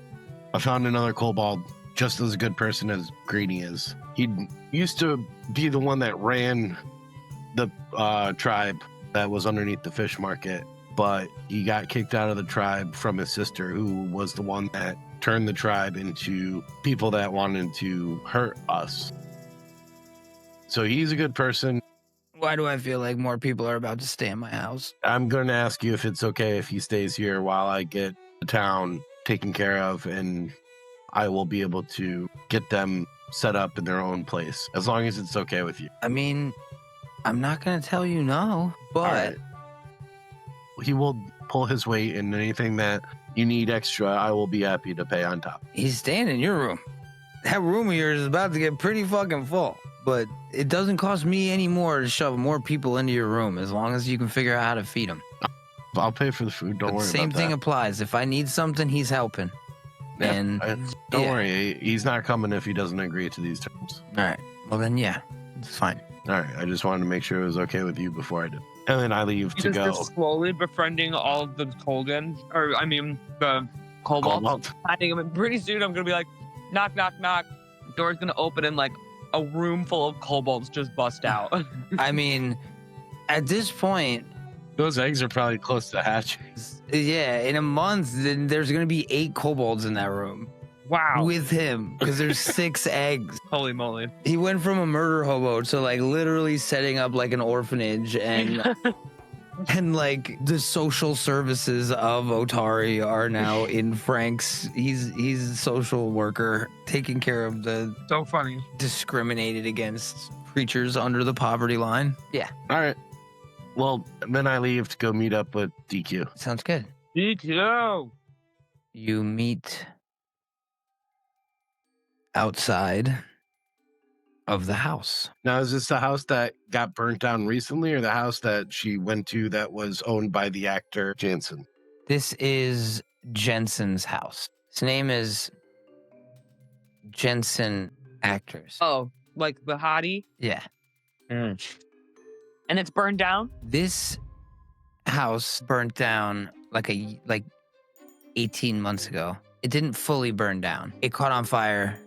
I found another kobold just as a good person as Greenie is. He used to be the one that ran the tribe that was underneath the fish market, but he got kicked out of the tribe from his sister, who was the one that turned the tribe into people that wanted to hurt us. So he's a good person. Why do I feel like more people are about to stay in my house? I'm going to ask you if it's okay if he stays here while I get the town taken care of, and I will be able to get them set up in their own place, as long as it's okay with you. I mean, I'm not going to tell you no, but... All right. He will pull his weight, and anything that you need extra, I will be happy to pay on top. He's staying in your room. That room of yours is about to get pretty fucking full. But it doesn't cost me any more to shove more people into your room, as long as you can figure out how to feed them. I'll pay for the food. Don't worry about that. Same thing applies. If I need something, he's helping. Yeah, And don't yeah. worry. He's not coming if he doesn't agree to these terms. All right. Well, then, yeah, it's fine. All right. I just wanted to make sure it was okay with you before I did. And then I leave to go. Just slowly befriending all of the Colgan, the kobolds. Hiding them, and pretty soon I'm gonna be like, knock, knock, knock. Door's gonna open and like a room full of kobolds just bust out. I mean, at this point, Those eggs are probably close to hatching. yeah, in a month, then there's going to be 8 kobolds in that room. Wow. With him, because there's 6 eggs. Holy moly. He went from a murder hobo to like literally setting up like an orphanage and and like the social services of Otari are now in Frank's. He's a social worker taking care of the So funny. discriminated against creatures under the poverty line. Yeah, All right. Well, then I leave to go meet up with DQ. sounds good. Me too. You meet outside of the house. Now, is this the house that got burnt down recently, or the house that she went to that was owned by the actor Jensen? This is Jensen's house. His name is Jensen Actors. Oh, like the hottie? Yeah. And it's burned down? This house burnt down like 18 months ago. It didn't fully burn down. It caught on fire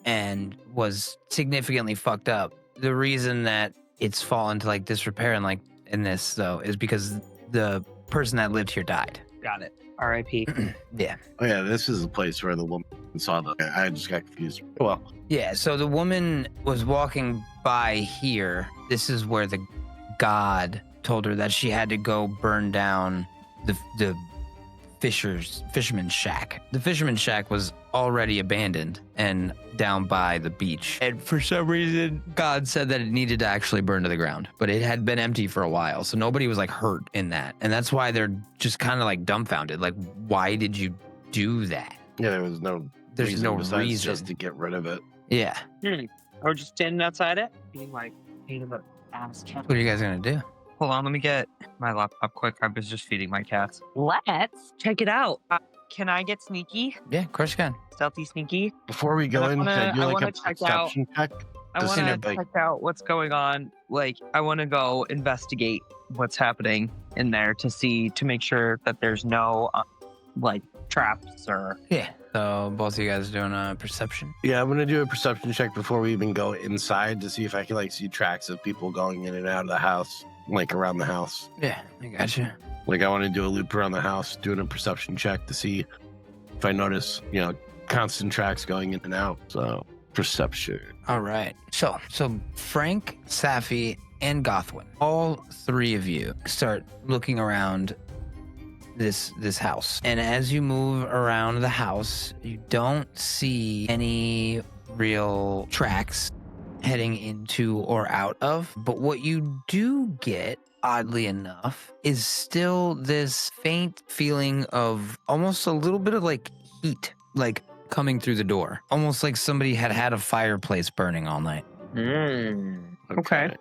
and was significantly fucked up. The reason that it's fallen to like disrepair and like in this though is because the person that lived here died. Got it. R.I.P. Yeah. Oh yeah, this is the place where the woman saw the. I just got confused. Well, Yeah, so the woman was walking by here. This is where the god told her that she had to go burn down the fisherman's shack. The fisherman's shack was already abandoned and down by the beach. And for some reason, God said that it needed to actually burn to the ground, but it had been empty for a while. So nobody was like hurt in that. And that's why they're just kind of like dumbfounded. Like, why did you do that? yeah, there was no. There's no besides reason. just to get rid of it. Yeah. Or just standing outside it, being like, pain in the ass. What are you guys going to do? Hold on, let me get my laptop quick. I was just feeding my cats. Let's check it out. Can I get sneaky? Yeah, of course you can. Stealthy sneaky? Before we go I in, wanna- can I do I like wanna a check perception check? I To want see to if, like- check out what's going on. Like, I want to go investigate what's happening in there to make sure that there's no, like, traps or... Yeah. So both of you guys doing a perception? Yeah, I'm gonna do a perception check before we even go inside to see if I can like see tracks of people going in and out of the house, like around the house. Yeah, I got you. Like I want to do a loop around the house, doing a perception check to see if I notice, constant tracks going in and out. So perception. All right. So Frank, Saffi, and Gothwin, all three of you start looking around this house. And as you move around the house, you don't see any real tracks heading into or out of. But what you do get, oddly enough, is still this faint feeling of almost a little bit of like heat, like coming through the door. Almost like somebody had a fireplace burning all night. Okay.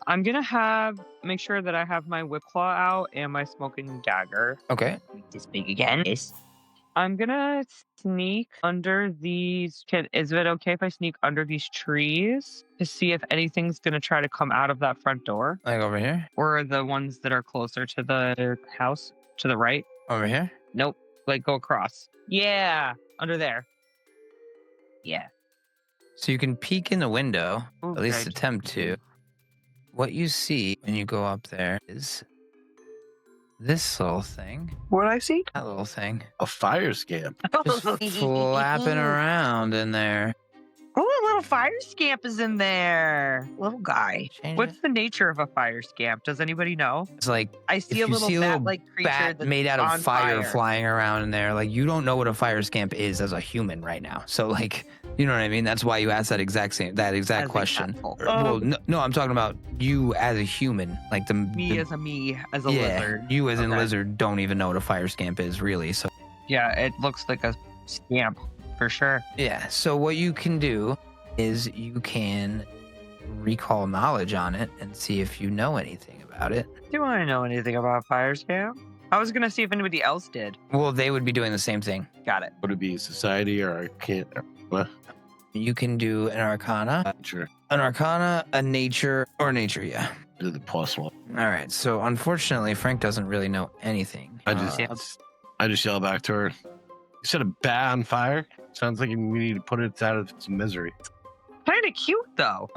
I'm going to make sure that I have my whip claw out and my smoking dagger. Okay. This big again. I'm going to sneak under these. Is it okay if I sneak under these trees to see if anything's going to try to come out of that front door? Like over here? Or the ones that are closer to the house to the right? Over here? Nope. Like go across. Yeah. Under there. Yeah. So you can peek in the window, Ooh, at least okay. attempt to. What you see when you go up there is this little thing, What I see? that little thing, A fire scamp. just flapping around in there. Oh, a little fire scamp is in there. Little guy. Change What's it. the nature of a fire scamp? Does anybody know? It's like I see if a you little see a little bat-like creature bat that's made out on of fire flying around in there. Like, you don't know what a fire scamp is as a human right now. So, like, you know what I mean? That's why you asked that exact As question. example. Well, no, I'm talking about you as a human. Like Me as a lizard. You as in Okay. lizard don't even know what a fire scamp is, really. So Yeah, it looks like a scamp for sure. yeah. So what you can do is you can recall knowledge on it and see if you know anything about it. Do I know anything about fire scamp? I was gonna see if anybody else did. Well, they would be doing the same thing. Got it. Would it be society or I can't? What? You can do an arcana, Sure. a nature, or nature, yeah. Do the plus one. All right. So unfortunately, Frank doesn't really know anything. I just yell back to her. You said a bat on fire? Sounds like we need to put it out of its misery. Kind of cute though.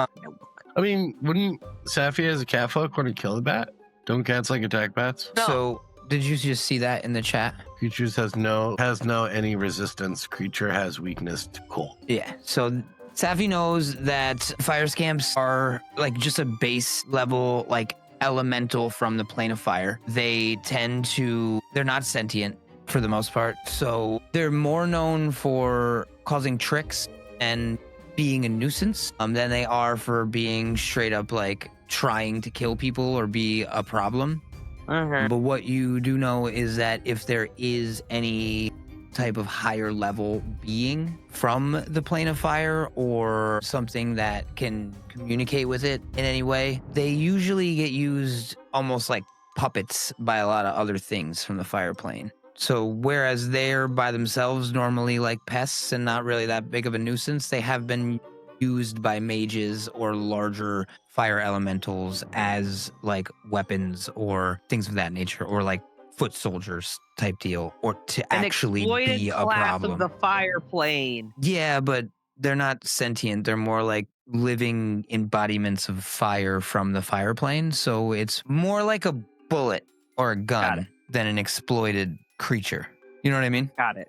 I mean, wouldn't Saffi as a cat folk want to kill the bat? Don't cats like attack bats? No. So did you just see that in the chat? Creatures has no any resistance. Creature has weakness to cold. Yeah. So Saffi knows that fire scamps are like just a base level, like elemental from the plane of fire. They're not sentient for the most part. So they're more known for causing tricks and being a nuisance than they are for being straight up like trying to kill people or be a problem. Okay. But what you do know is that if there is any type of higher level being from the plane of fire or something that can communicate with it in any way, they usually get used almost like puppets by a lot of other things from the fire plane. So whereas they're by themselves normally like pests and not really that big of a nuisance, they have been used by mages or larger fire elementals as like weapons or things of that nature, or like foot soldiers type deal, or to An actually exploited be a class problem. of the fire plane. Yeah, but they're not sentient. They're more like living embodiments of fire from the fire plane. So it's more like a bullet or a Got it. gun than an exploited creature. You know what I mean? Got it.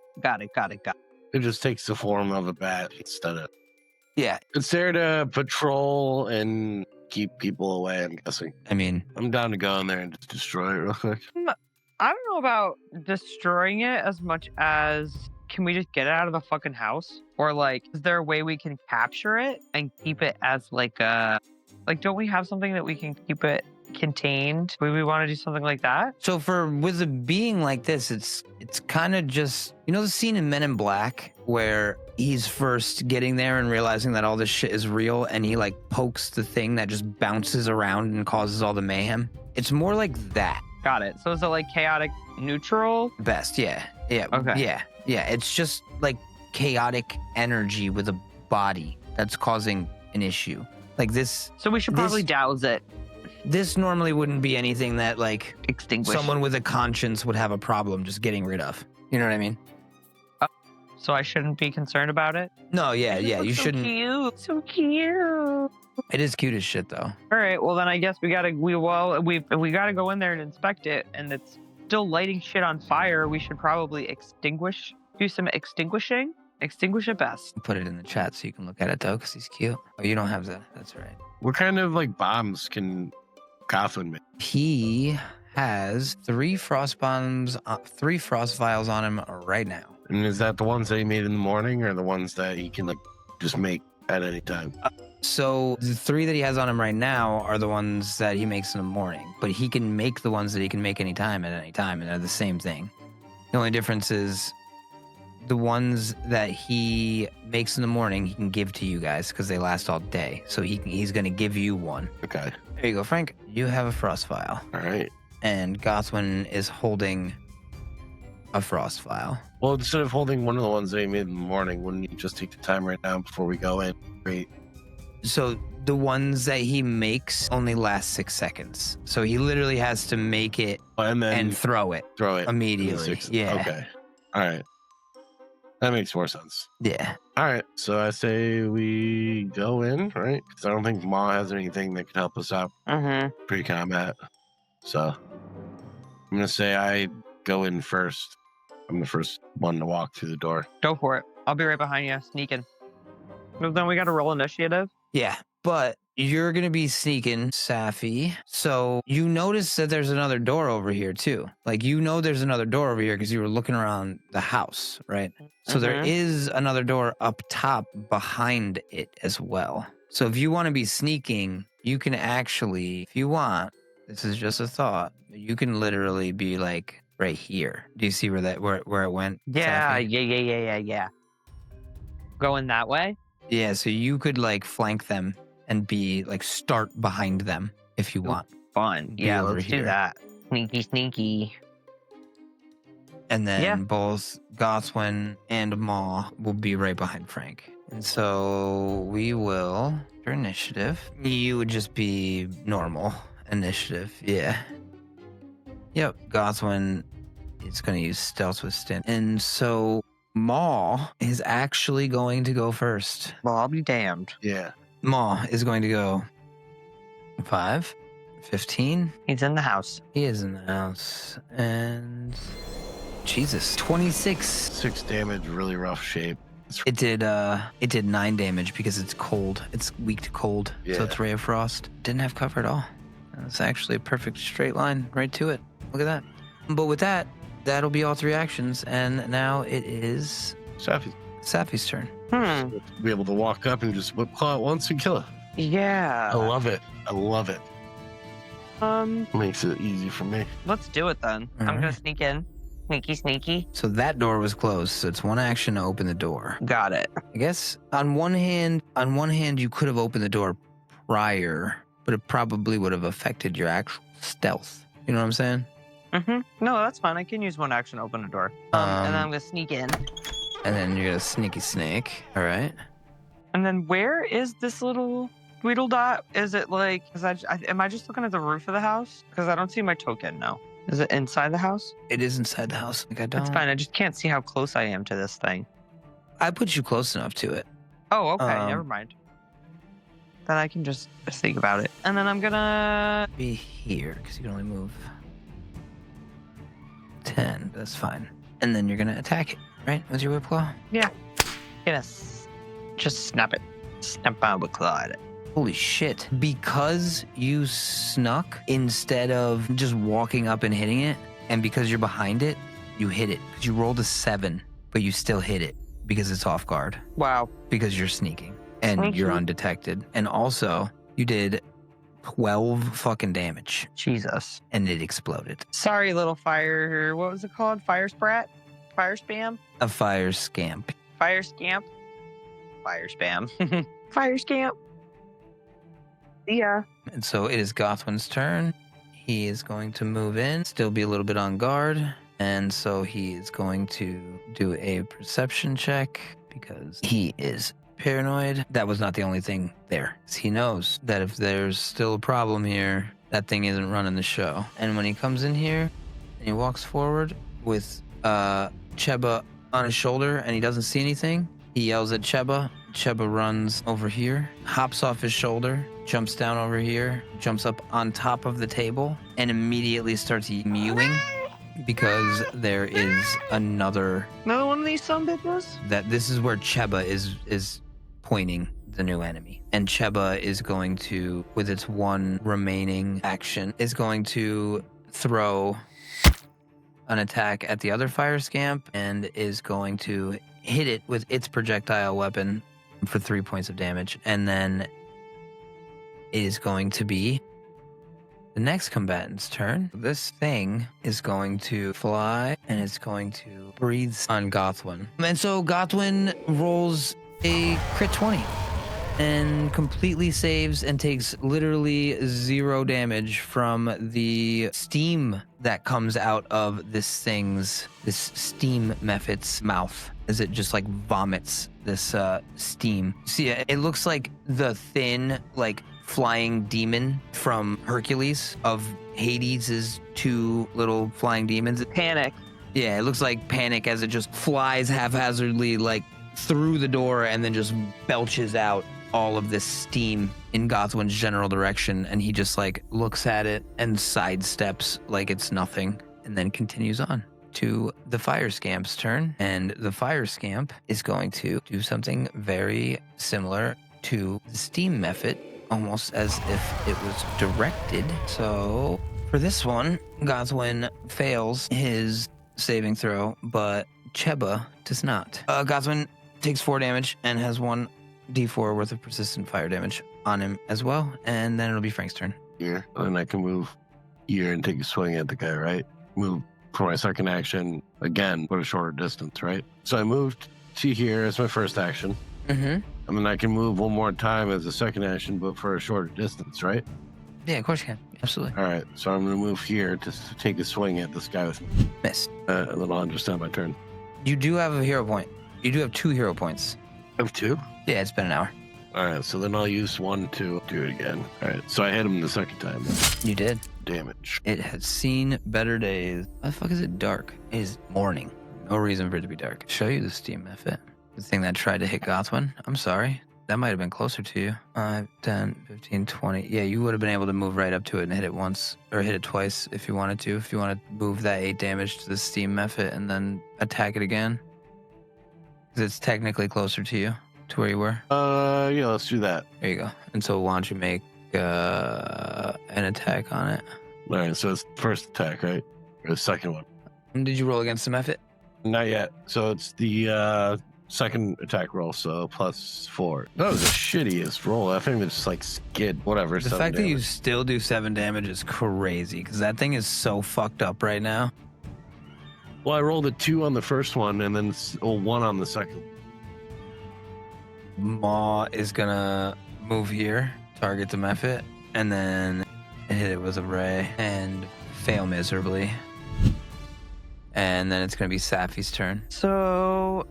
It just takes the form of a bat instead of. Yeah. It's there to patrol and keep people away, I'm guessing. I mean, I'm down to go in there and just destroy it real quick. I don't know about destroying it as much as can we just get it out of the fucking house? Or like, is there a way we can capture it and keep it as like a, like, don't we have something that we can keep it contained? Would we want to do something like that? so with a being like this, it's kind of just, you know, the scene in Men in Black where he's first getting there and realizing that all this shit is real and he like pokes the thing that just bounces around and causes all the mayhem. It's more like that. Got it. So is it like chaotic neutral? Best, yeah. Okay. Yeah. It's just like chaotic energy with a body that's causing an issue. Like this. So we should probably douse it. This normally wouldn't be anything that like Extinguish. someone with a conscience would have a problem just getting rid of. You know what I mean? So I shouldn't be concerned about it? No, yeah. You shouldn't. Cute. So cute. It is cute as shit though. All right, well then I guess we gotta go in there and inspect it, and it's still lighting shit on fire. We should probably do some extinguishing. Extinguish it best. Put it in the chat so you can look at it though, because he's cute. Oh, you don't have that. That's all right. What kind of like bombs can Gothwin make? He has 3 frost bombs, 3 frost vials on him right now. And is that the ones that he made in the morning, or the ones that he can like just make at any time? So the 3 that he has on him right now are the ones that he makes in the morning, but he can make the ones that he can make anytime at any time, and they're the same thing. The only difference is the ones that he makes in the morning, he can give to you guys because they last all day. So he's going to give you one. Okay. There you go, Frank. You have a frost vial. All right. And Gothwin is holding a frost vial. Well, instead of holding one of the ones that he made in the morning, wouldn't you just take the time right now before we go in? Great. So the ones that he makes only last 6 seconds. So he literally has to make it And then and throw it throw it immediately. Yeah. Okay. All right. That makes more sense. Yeah. All right. So I say we go in, right? Because I don't think Maw has anything that could help us out pre-combat. So I'm going to say I go in first. I'm the first one to walk through the door. Go for it. I'll be right behind you, sneaking. Well, then we got to roll initiative. Yeah. But you're going to be sneaking, Saffi. So you notice that there's another door over here, too. Like, you know there's another door over here because you were looking around the house, right? So there is another door up top behind it as well. So if you want to be sneaking, you can actually, if you want, this is just a thought, you can literally be like right here. Do you see where it went? Yeah, Saffi? yeah. Going that way? Yeah, so you could like flank them and be like start behind them if you want. Fun. Yeah, over let's here. do that. Sneaky. And then Yeah. both Gothwin and Maw will be right behind Frank. And so we will, your initiative, you would just be normal initiative. Yeah. Yep. Gothwin is going to use stealth with stint. And so Maw is actually going to go first. Well, I'll be damned. Yeah. Maw is going to go 5, 15. He's in the house. He is in the house. And Jesus, 26. 6 damage, really rough shape. It did 9 damage because it's cold. It's weak to cold. Yeah. So it's Ray of Frost. Didn't have cover at all. It's actually a perfect straight line right to it. Look at that. But with that, that'll be all 3 actions. And now it is Saffi's turn. Be able to walk up and just whip claw at once and kill it. Yeah. I love it. Makes it easy for me. Let's do it then. All I'm gonna right. sneak in. Sneaky. So that door was closed. So it's 1 action to open the door. Got it. I guess on one hand, you could have opened the door prior, but it probably would have affected your actual stealth. You know what I'm saying? No, that's fine. I can use 1 action to open a door. And then I'm gonna sneak in. And then you're gonna sneaky snake. All right. And then where is this little Tweedle dot? Is it like? Am I just looking at the roof of the house? Because I don't see my token now. Is it inside the house? It is inside the house. Like I don't. It's fine. I just can't see how close I am to this thing. I put you close enough to it. Oh, okay. Never mind. Then I can just think about it. And then I'm gonna. Be here because you can only move 10. That's fine. And then you're going to attack it, right? With your whip claw? Yes. Just snap it. Snap my whip claw at it. Holy shit. Because you snuck instead of just walking up and hitting it, and because you're behind it, you hit it. Because you rolled a 7, but you still hit it because it's off guard. Wow. Because you're sneaking and you're undetected. And also, you did 12 fucking damage Jesus. and it exploded. Sorry, little fire. What was it called? Fire sprat? Fire spam? A fire scamp. Fire scamp? Fire spam. Fire scamp. Yeah. And so it is Gothwin's turn. He is going to move in, still be a little bit on guard. And so he is going to do a perception check because he is paranoid. That was not the only thing there. He knows that if there's still a problem here, that thing isn't running the show. And when he comes in here and he walks forward with Cheba on his shoulder and he doesn't see anything, he yells at Cheba. Cheba runs over here, hops off his shoulder, jumps down over here, jumps up on top of the table, and immediately starts mewing because there is another. Another one of these bitches? That this is where Cheba is pointing the new enemy. And Cheba is going to, with its one remaining action, is going to throw an attack at the other fire scamp and is going to hit it with its projectile weapon for 3 points of damage. And then it is going to be the next combatant's turn. This thing is going to fly and it's going to breathe on Gothwin. And so Gothwin rolls a crit 20 and completely saves and takes literally 0 damage from the steam that comes out of this steam mephit's mouth as it just like vomits this steam. See, it looks like the thin, like flying demon from Hercules of Hades' 2 little flying demons. Panic. Yeah, it looks like Panic as it just flies haphazardly like through the door and then just belches out all of this steam in Gothwin's general direction, and he just like looks at it and sidesteps like it's nothing and then continues on to the fire scamp's turn. And the fire scamp is going to do something very similar to the steam method, almost as if it was directed. So for this one, Gothwin fails his saving throw, but Cheba does not. Gothwin takes 4 damage and has 1d4 worth of persistent fire damage on him as well, and then it'll be Frank's turn. Here, and I can move here and take a swing at the guy, right? Move for my second action again, but a shorter distance, right? So I moved to here as my first action. Mm-hmm. And then I can move one more time as a second action, but for a shorter distance, right? Yeah, of course you can. Absolutely. All right, so I'm going to move here to take a swing at this guy with me. Miss. And then I'll understand my turn. You do have a hero point. You do have 2 hero points. I have 2? Yeah, it's been an hour. All right, so then I'll use 1 to do it again. All right, so I hit him the second time. You did. Damage. It has seen better days. Why the fuck is it dark? It is morning. No reason for it to be dark. Show you the steam method. The thing that tried to hit Gothwin. I'm sorry. That might have been closer to you. 5, 10, 15, 20. Yeah, you would have been able to move right up to it and hit it once, or hit it twice if you wanted to. If you want to move that 8 damage to the steam method and then attack it again. Because it's technically closer to you, to where you were. Yeah, let's do that. There you go. And so why don't you make an attack on it? All right, so it's first attack, right? Or the second one? And did you roll against the method? Not yet. So it's the second attack roll, so +4. That was the shittiest roll. I think it's like skid, whatever. The fact that you still do 7 damage is crazy, because that thing is so fucked up right now. Well, I rolled a 2 on the first one and then 1 on the second. Maw is gonna move here, target the method, and then hit it with a ray and fail miserably. And then it's gonna be Saffi's turn. So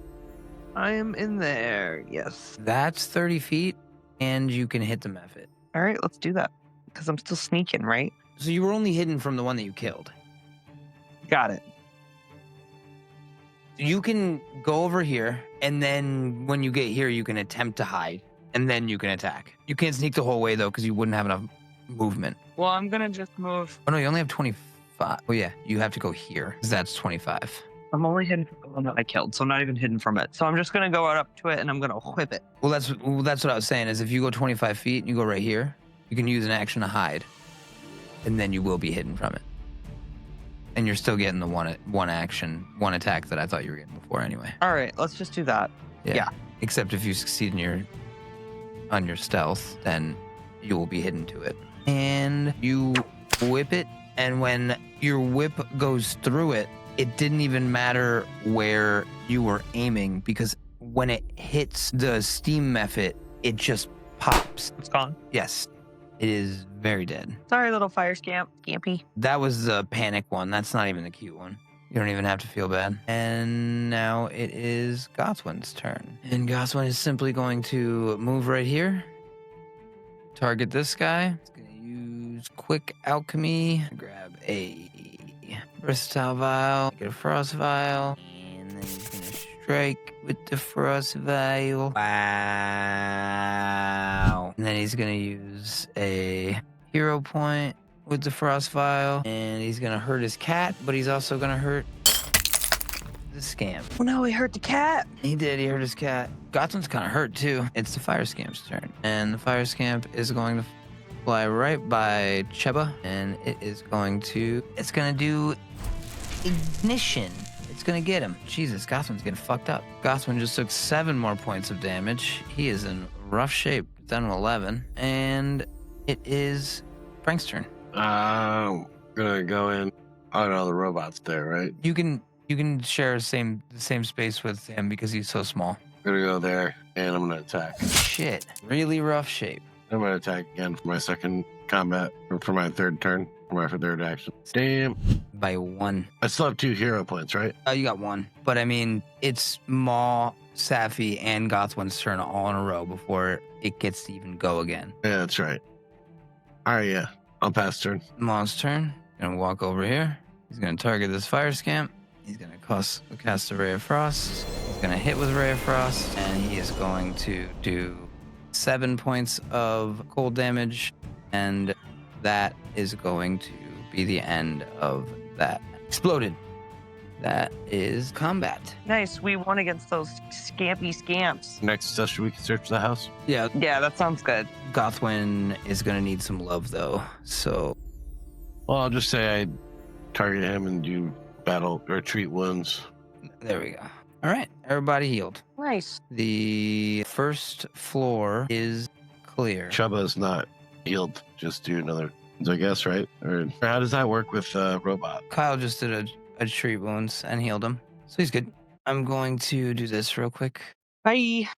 I am in there. Yes. That's 30 feet, and you can hit the method. All right, let's do that. Because I'm still sneaking, right? So you were only hidden from the one that you killed. Got it. You can go over here, and then when you get here, you can attempt to hide, and then you can attack. You can't sneak the whole way, though, because you wouldn't have enough movement. Well, I'm going to just move. Oh, no, you only have 20 5. Oh, yeah, you have to go here. 'Cause that's 25. I'm only hidden from the one that I killed, so I'm not even hidden from it. So I'm just gonna go out up to it and I'm gonna whip it. Well, that's what I was saying is if you go 25 feet and you go right here, you can use an action to hide, and then you will be hidden from it. And you're still getting the one attack that I thought you were getting before anyway. All right, let's just do that. Yeah. Except if you succeed on your stealth, then you will be hidden to it. And you whip it, and when your whip goes through it, it didn't even matter where you were aiming because when it hits the steam method, it just pops. It's gone. Yes, it is very dead. Sorry, little fire scampy. That was the panic one. That's not even the cute one. You don't even have to feel bad. And now it is Gothwin's turn. And Gothwin is simply going to move right here. Target this guy. He's going to use Quick Alchemy. Grab a Versatile Vial. Get a Frost Vial. And then he's going to strike with the Frost Vial. Wow. And then he's going to use a Hero Point with the Frost Vial. And he's going to hurt his cat, but he's also going to hurt the Scamp. Oh no, he hurt the cat. He did. He hurt his cat. Gothwin's kind of hurt too. It's the Fire Scamp's turn. And the Fire Scamp is going to fly right by Cheba. And it's going to do Ignition. It's going to get him. Jesus, Gothwin's getting fucked up. Gothwin just took 7 more points of damage. He is in rough shape. Down to 11. And it is Frank's turn. I'm gonna go in. Oh no, the robot's there, right? You can share the same space with him because he's so small. I'm gonna go there, and I'm gonna attack. Shit. Really rough shape. I'm gonna attack again for my second combat, or for my third turn, for my third action. Damn. By 1. I still have 2 hero points, right? Oh, you got 1. But I mean, it's Maw, Saffi, and Gothwin's turn all in a row before it gets to even go again. Yeah, that's right. All right, yeah. I'll pass turn. Maw's turn. Gonna walk over here. He's gonna target this Fire Scamp. He's gonna cast a Ray of Frost. He's gonna hit with Ray of Frost, and he is going to do 7 points of cold damage, and that is going to be the end of that. Exploded. That is combat. Nice. We won against those scampy scamps. Next session, we can search the house. Yeah, Yeah, that sounds good. Gothwin is gonna need some love though. So Well, I'll just say I target him and do battle or treat wounds. there we go. All right, everybody healed. Nice. The first floor is clear. Chuba's not healed. Just do another, I guess, right? Or how does that work with robot? Kyle just did a treat wounds and healed him, so he's good. I'm going to do this real quick. Bye.